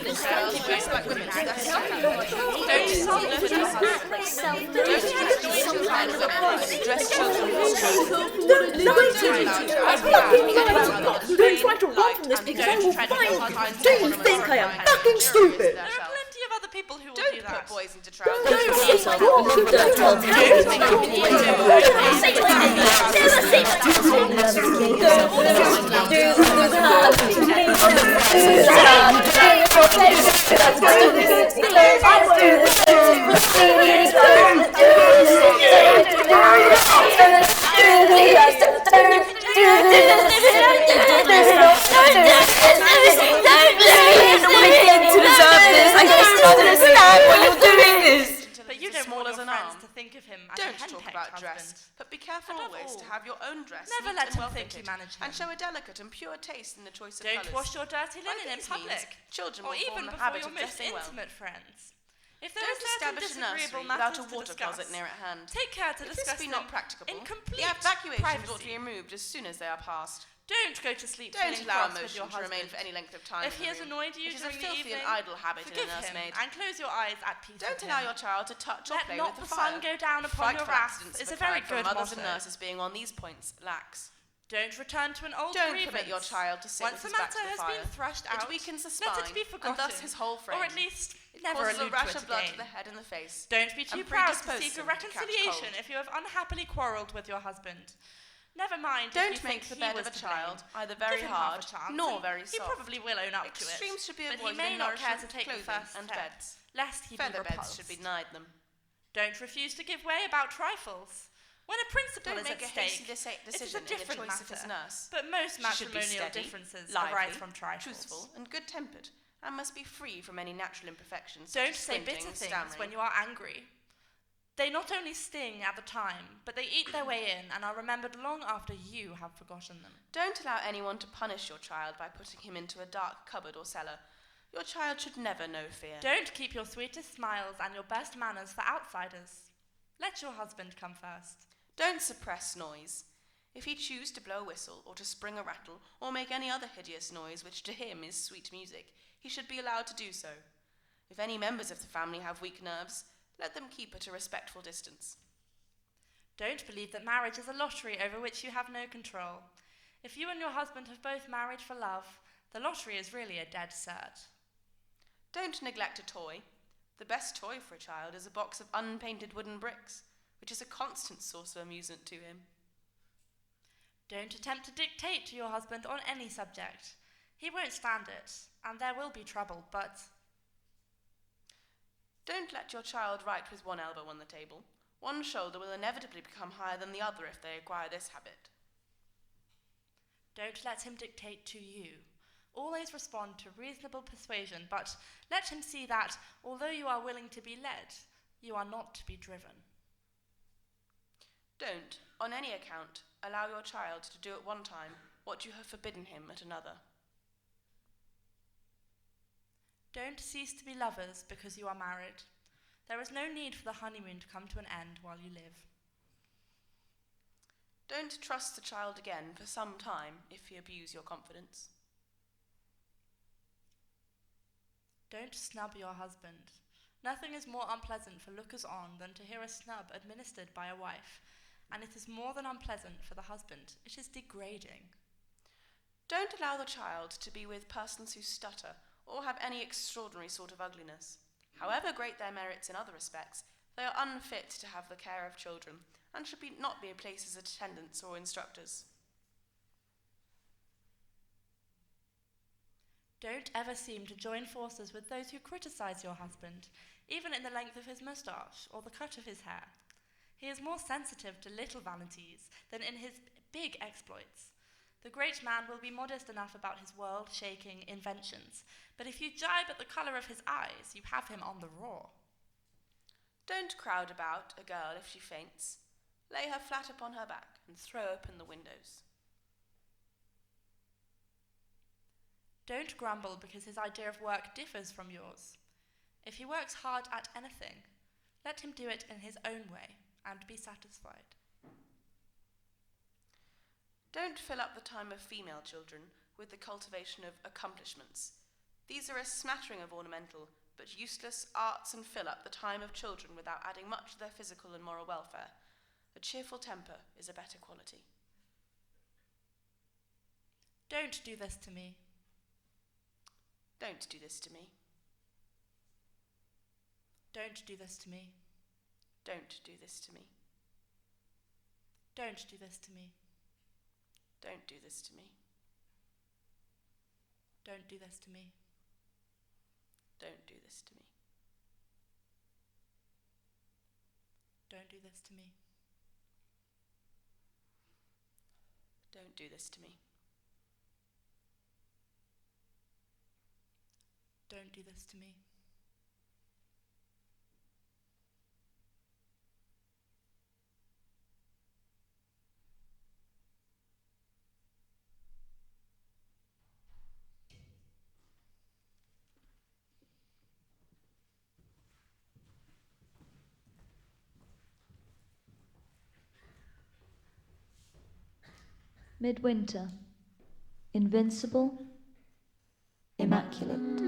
S16: Dress like women. Don't insult them with your husbands. Don't self-delusional women. Dress children with children.
S2: Don't try to run from this because I will find you. Do you think I am fucking stupid?
S15: There are plenty of other people who will do that.
S16: Don't put boys into trousers.
S15: But you don't want your friends to think of him as a
S16: Don't talk
S15: henpecked
S16: about
S15: husband.
S16: dress, but be careful always to have your own dress.
S15: Never
S16: neat
S15: let
S16: and
S15: him
S16: well
S15: think
S16: fitted,
S15: you manage him.
S16: and show a delicate and pure taste in the choice of
S15: Don't
S16: colours.
S15: wash your dirty linen in
S16: These
S15: public,
S16: means children
S15: or
S16: will
S15: even
S16: form the
S15: before
S16: habit
S15: your
S16: of
S15: most
S16: dressing well.
S15: intimate friends. If there
S16: Don't
S15: are certain
S16: establish a nursery
S15: disagreeable
S16: without
S15: matters
S16: a
S15: to
S16: water
S15: discuss,
S16: closet near at hand.
S15: take care to
S16: If
S15: discuss
S16: this be
S15: them
S16: not practicable,
S15: in complete
S16: the evacuations
S15: privacy.
S16: ought to be removed as soon as they are passed.
S15: Don't go to sleep
S16: Don't
S15: feeling
S16: allow
S15: cross with your
S16: emotion to remain
S15: husband.
S16: for any length of time
S15: If
S16: in
S15: he
S16: the
S15: has
S16: room.
S15: annoyed you
S16: It is a
S15: during the
S16: filthy
S15: evening,
S16: and idle habit in
S15: forgive
S16: a
S15: him
S16: nursemaid.
S15: and close your eyes at peace
S16: Don't
S15: with
S16: allow
S15: him.
S16: your child to touch or
S15: Let
S16: play
S15: not
S16: with
S15: the
S16: fire.
S15: sun go down upon your
S16: Frightful
S15: wrath
S16: accidents
S15: is
S16: have
S15: a very
S16: occurred from
S15: good
S16: mothers
S15: motto.
S16: and nurses being on these points lax.
S15: Don't return to an old
S16: Don't
S15: grievance.
S16: permit your child to sit
S15: Once
S16: with
S15: the
S16: his back to
S15: matter
S16: the
S15: has
S16: fire.
S15: been thrashed out,
S16: It weakens the
S15: let
S16: spine,
S15: it be forgotten,
S16: and thus his whole frame.
S15: or at least
S16: It
S15: never
S16: causes a
S15: allude
S16: rash
S15: to
S16: of
S15: it
S16: blood
S15: again.
S16: to the head and the face.
S15: Don't be too
S16: and
S15: proud to
S16: predispose
S15: seek a
S16: him to catch
S15: reconciliation
S16: cold.
S15: if you have unhappily quarrelled with your husband. Never mind
S16: Don't
S15: if you
S16: make
S15: think
S16: the
S15: he
S16: bed
S15: was
S16: of a
S15: to
S16: child
S15: blame.
S16: either very
S15: Give him
S16: hard
S15: half a chance,
S16: nor
S15: and
S16: very
S15: he
S16: soft.
S15: probably will own up to it.
S16: Extremes should be
S15: but he
S16: avoided
S15: may
S16: in
S15: not care to
S16: nourishment,
S15: take the
S16: clothing,
S15: first
S16: and
S15: step,
S16: beds.
S15: lest he be
S16: Feather beds
S15: repulsed.
S16: should be denied them.
S15: Don't refuse to give way about trifles. When a principle
S16: Don't
S15: is
S16: make
S15: at
S16: a
S15: stake,
S16: hasty
S15: it is a
S16: decision in the
S15: different
S16: choice of
S15: matter.
S16: his nurse.
S15: But most
S16: She should be
S15: matrimonial
S16: steady,
S15: differences
S16: lively,
S15: arise from trifles.
S16: truthful, and good-tempered, and must be free from any natural imperfections.
S15: Don't
S16: such as
S15: say
S16: squinting,
S15: bitter things
S16: stammering.
S15: when you are angry. They not only sting at the time, but they eat their way in and are remembered long after you have forgotten them.
S16: Don't allow anyone to punish your child by putting him into a dark cupboard or cellar. Your child should never know fear.
S15: Don't keep your sweetest smiles and your best manners for outsiders. Let your husband come first.
S16: Don't suppress noise. If he choose to blow a whistle, or to spring a rattle, or make any other hideous noise which to him is sweet music, he should be allowed to do so. If any members of the family have weak nerves, let them keep at a respectful distance.
S15: Don't believe that marriage is a lottery over which you have no control. If you and your husband have both married for love, the lottery is really a dead cert.
S16: Don't neglect a toy. The best toy for a child is a box of unpainted wooden bricks, which is a constant source of amusement to him.
S15: Don't attempt to dictate to your husband on any subject. He won't stand it, and there will be trouble, but...
S16: Don't let your child write with one elbow on the table. One shoulder will inevitably become higher than the other if they acquire this habit.
S15: Don't let him dictate to you. Always respond to reasonable persuasion, but let him see that, although you are willing to be led, you are not to be driven.
S16: Don't, on any account, allow your child to do at one time what you have forbidden him at another.
S15: Don't cease to be lovers because you are married. There is no need for the honeymoon to come to an end while you live.
S16: Don't trust the child again for some time if he abuse your confidence.
S15: Don't snub your husband. Nothing is more unpleasant for lookers-on than to hear a snub administered by a wife, and it is more than unpleasant for the husband. It is degrading.
S16: Don't allow the child to be with persons who stutter or have any extraordinary sort of ugliness. However great their merits in other respects, they are unfit to have the care of children, and should not be placed as attendants or instructors.
S15: Don't ever seem to join forces with those who criticize your husband, even in the length of his moustache or the cut of his hair. He is more sensitive to little vanities than in his big exploits. The great man will be modest enough about his world-shaking inventions, but if you jibe at the colour of his eyes, you have him on the raw.
S16: Don't crowd about a girl if she faints. Lay her flat upon her back and throw open the windows.
S15: Don't grumble because his idea of work differs from yours. If he works hard at anything, let him do it in his own way and be satisfied.
S16: Don't fill up the time of female children with the cultivation of accomplishments. These are a smattering of ornamental, but useless arts, and fill up the time of children without adding much to their physical and moral welfare. A cheerful temper is a better quality.
S15: Don't do this to me.
S16: Don't do this to me.
S15: Don't do this to me.
S16: Don't do this to me.
S15: Don't do this to me.
S16: Don't do this to me.
S15: Don't do this to me.
S16: Don't do this to me.
S15: Don't do this to me.
S16: Don't do this to me.
S15: Don't do this to me.
S17: Midwinter. Invincible. Immaculate.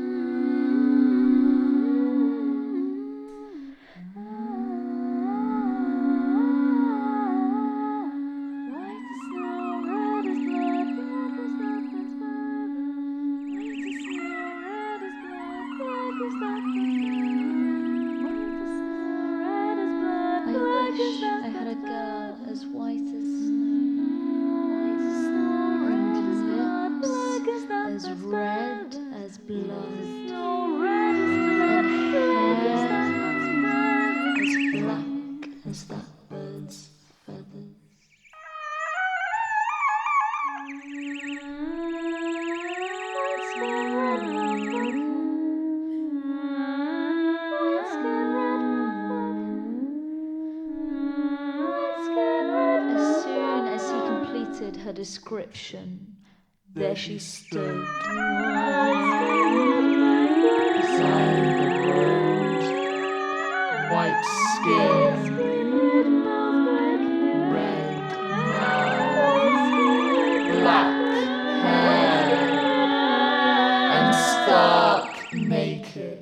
S17: Description. There she stood, beside the road, white skin, red mouth, black hair, and stark naked.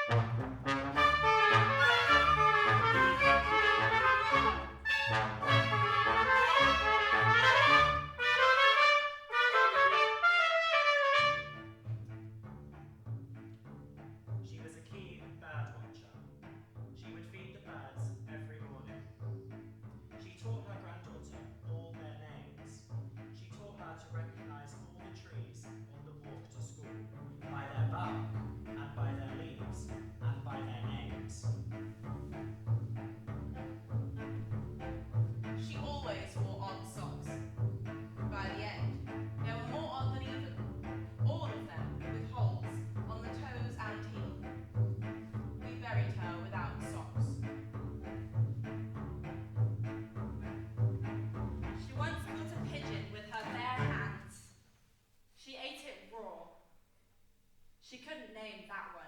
S18: She was a keen bird watcher. She would feed the birds every morning. She taught her granddaughter all their names. She taught her to recognize all the trees on the walk to school by their bark and by their leaves and by their names.
S16: She always wore odd socks. By the end, there were more odd than even, all of them with holes on the toes and heel. We buried her without socks.
S15: She once caught a pigeon with her bare hands. She ate it raw. She couldn't name that one.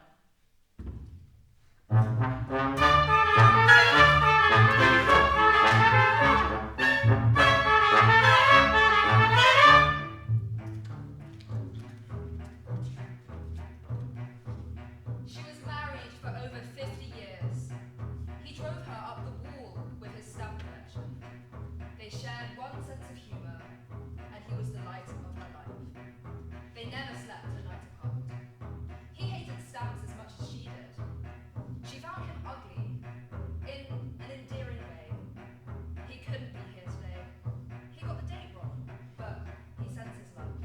S11: She was married for over 50 years. He drove her up the wall with his stamp collection. They shared one sense of humor, and he was the light of her life. They never slept a night apart. He hated stamps as much as she did. She found him ugly, in an endearing way. He couldn't be here today. He got the date wrong, but he sends his love.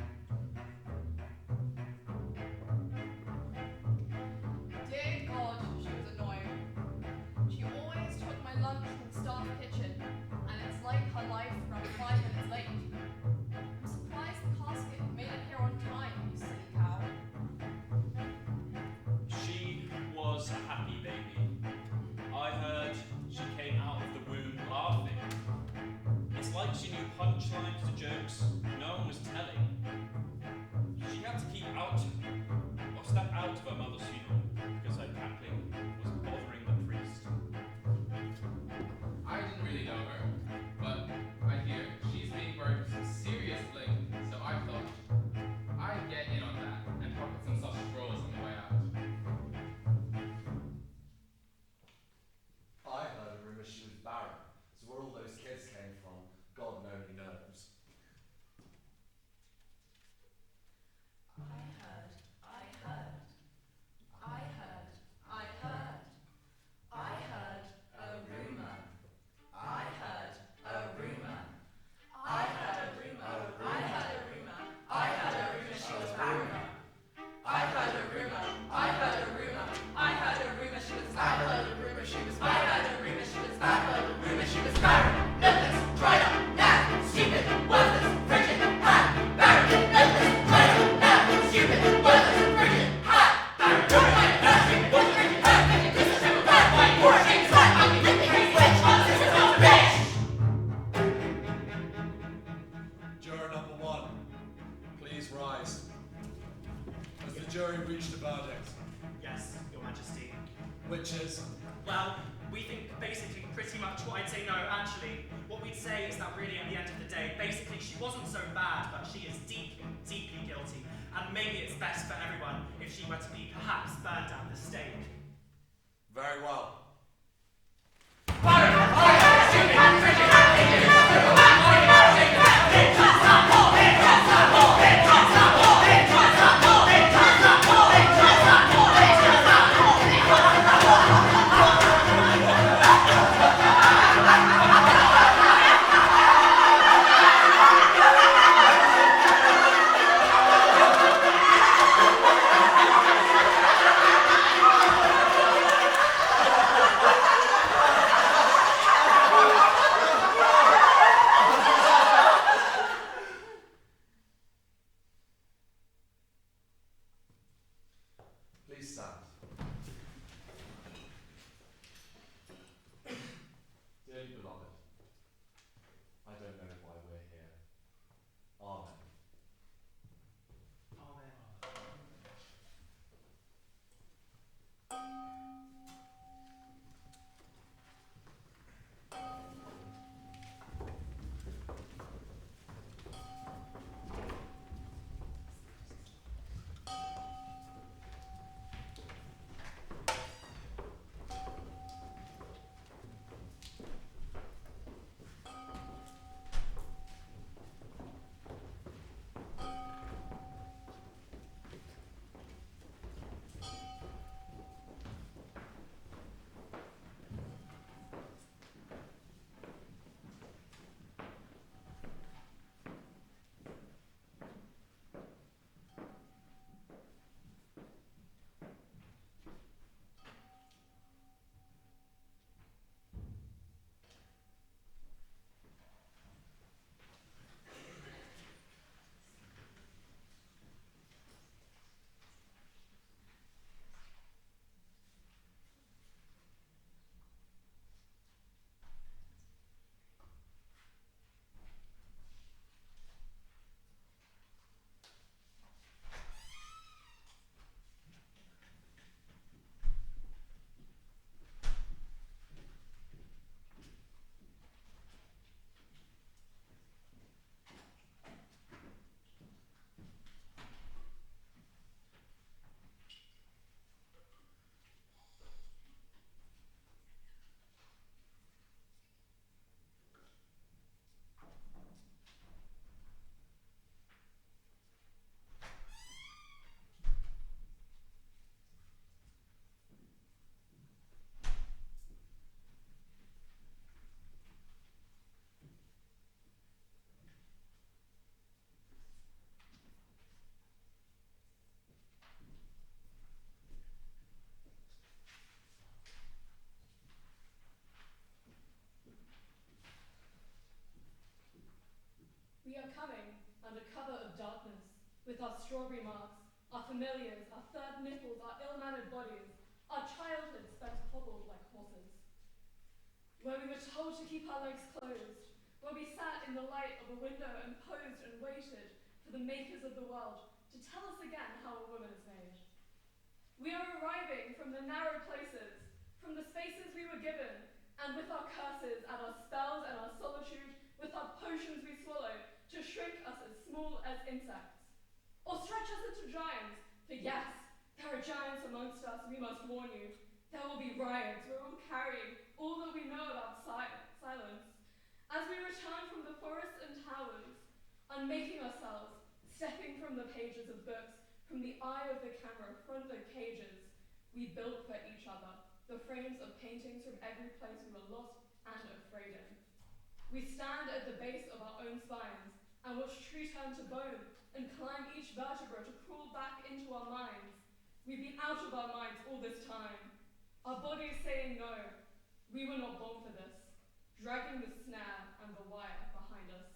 S16: Dear God, she was annoying. She always took my lunch from the staff kitchen, and it's like her life ran 5 minutes late. I'm surprised the casket made it here on time, you silly cow.
S19: She was a happy baby. I heard she came out of the womb laughing. It's like she knew punchlines to jokes no one was telling. She had to keep out or step out of her mother's funeral because her cackling was bothering the priest.
S20: I didn't really know her, but I hear she's being burned with some serious blink, so I thought I'd get in on that and pocket some sausage rolls on the way out.
S21: I heard a rumour she was barren, so where all those kids came from, God only knows.
S22: Juror number 1, please rise. Has the jury reached a verdict?
S18: Yes, Your Majesty.
S22: Which is?
S18: Well, we think basically pretty much what I'd say no, actually. What we'd say is that really at the end of the day, basically she wasn't so bad, but she is deeply, deeply guilty. And maybe it's best for everyone if she were to be perhaps burned at the stake.
S22: Very well.
S1: our familiars, our third nipples, our ill-mannered bodies, our childhood spent hobbled like horses. Where we were told to keep our legs closed, where we sat in the light of a window and posed and waited for the makers of the world to tell us again how a woman is made. We are arriving from the narrow places, from the spaces we were given, and with our curses and our spells and our solitude, with our potions we swallow, to shrink us as small as insects. Or stretch us into giants, for yes, there are giants amongst us, we must warn you. There will be riots, we're all carrying all that we know about silence. As we return from the forests and towers, unmaking ourselves, stepping from the pages of books, from the eye of the camera, front of cages, we built for each other, the frames of paintings from every place we were lost and afraid in. We stand at the base of our own spines, and watch tree turn to bone, and climb each vertebra to crawl back into our minds. We've been out of our minds all this time. Our bodies saying no. We were not born for this, dragging the snare and the wire behind us.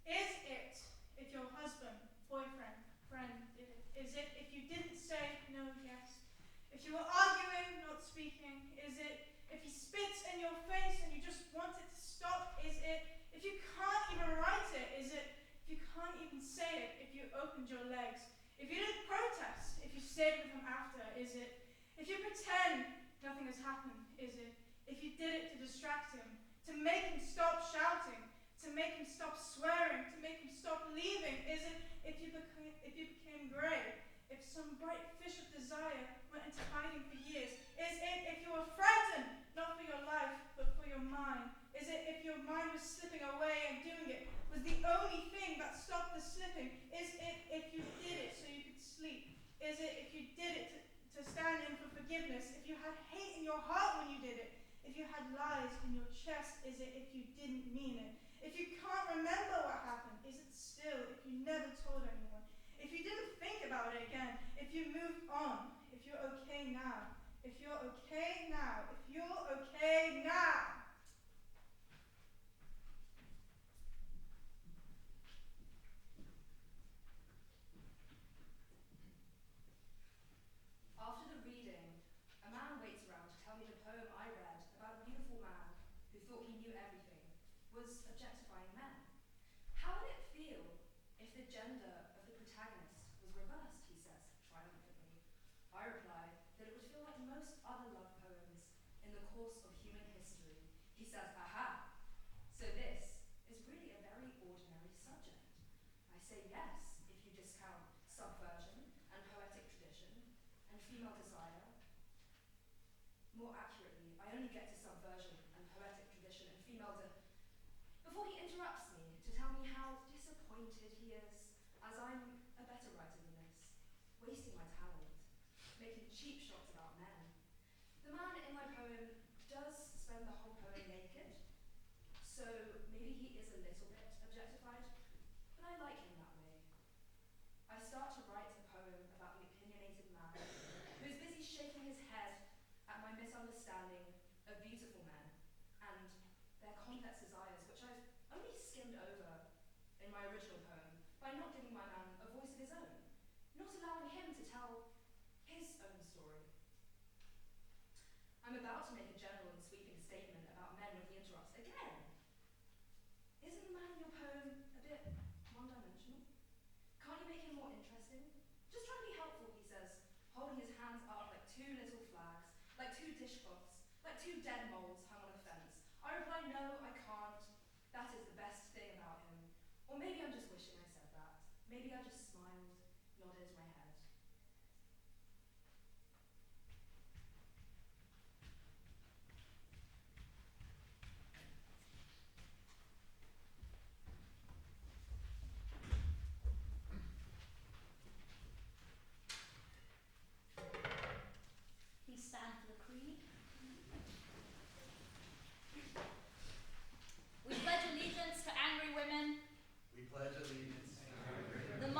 S3: Is it if your husband, boyfriend, friend did it? Is it if you didn't say no, yes? If you were arguing, not speaking? Is it if he spits in your face and you just want it to stop? Is it if you can't even write it? Is it if you can't even say it? If you opened your legs? If you didn't protest? If you stayed with him after? Is it if you pretend nothing has happened? Is it if you did it to distract him? To make him stop shouting? To make him stop swearing? To make him stop leaving? Is it if you became grey? If some bright fish of desire went into hiding for years? Is it if you were frightened, not for your life, but for your mind? Is it if your mind was slipping away and doing it was the only thing that stopped the slipping? Is it if you did it so you could sleep? Is it if you did it to stand in for forgiveness? If you had hate in your heart when you did it? If you had lies in your chest? Is it if you didn't mean it? If you can't remember what happened? Is it still if you never told anyone? If you didn't think about it again? If you moved on? If you're okay now? If you're okay now? If you're okay now?
S11: After the reading, a man waits around to tell me the poem I read about a beautiful man who thought he knew everything was objectifying men. How would it feel if the gender of the protagonist was reversed, he says triumphantly. I reply that it would feel like most other love poems in the course of human history. He says, aha, so this is really a very ordinary subject. I say yes, if you discount subversion and poetic tradition and female desire. More accurately, I only get to subversion and poetic tradition and female before he interrupts me to tell me how disappointed he is, as I'm a better writer than this, wasting my talent, making cheap shots about men. The man in my poem does spend the whole poem naked, so maybe he is a little bit objectified, but I like him that way. I start to write a poem about the opinionated man who is busy shaking his head at my misunderstanding of beautiful men and their complex desires, which I've only skimmed over in my original poem by not giving my man a voice of his own, not allowing him to tell his own story. I'm about to make a general and sweeping statement about men when he interrupts again. Isn't the man in your poem a bit one-dimensional? Can't you make him more interesting? Just try to be helpful, he says, holding his hands up like two little flags, like two dishcloths, like two dead moles hung on a fence. I reply, no, I can't. That is the best thing about him. Or maybe I'm just wishing I said that. Maybe I just smiled, nodded my head.
S2: We stand for the creed. We pledge allegiance to angry women.
S22: We pledge allegiance to angry women.
S2: The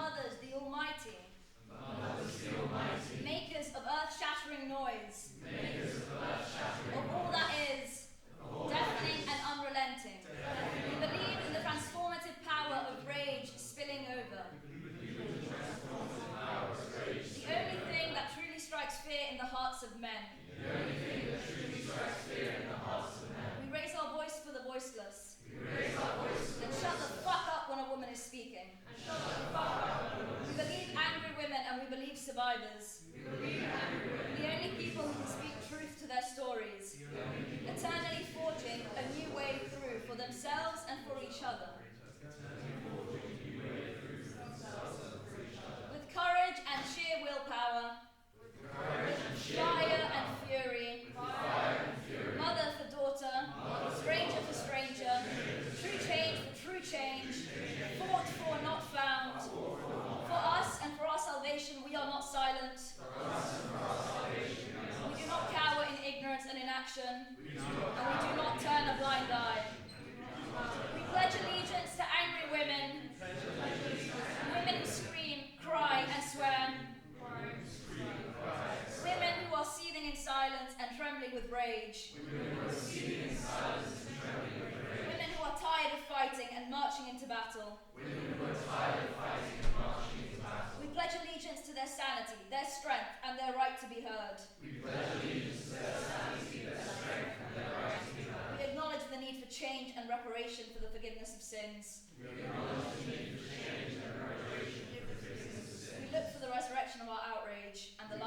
S11: hearts of men.
S10: The only thing that truly strikes fear in the hearts of men.
S11: We raise our voice for the voiceless.
S10: We raise our voice for the
S11: And shut the fuck up when a woman is speaking.
S10: And shut the fuck up when a woman
S11: We believe angry women and we believe survivors.
S10: We believe angry women.
S11: The only people who can speak truth to their stories. Eternally forging a new way through for themselves and for each other. With courage and sheer willpower. Fire and fury. Mother for daughter. Stranger for stranger. True change for true change. Fought for not found. For us and for our salvation we are not silent. We do not cower in ignorance and inaction. And we do not turn a blind eye. We pledge allegiance to angry women. Women who scream, cry and swear. Women who are seething in silence and trembling with rage. Women who are tired of fighting and marching into battle. We pledge allegiance to their sanity, their strength, and their right to be heard. We acknowledge the need for change and reparation for the forgiveness of sins. We look for the resurrection of our outrage and the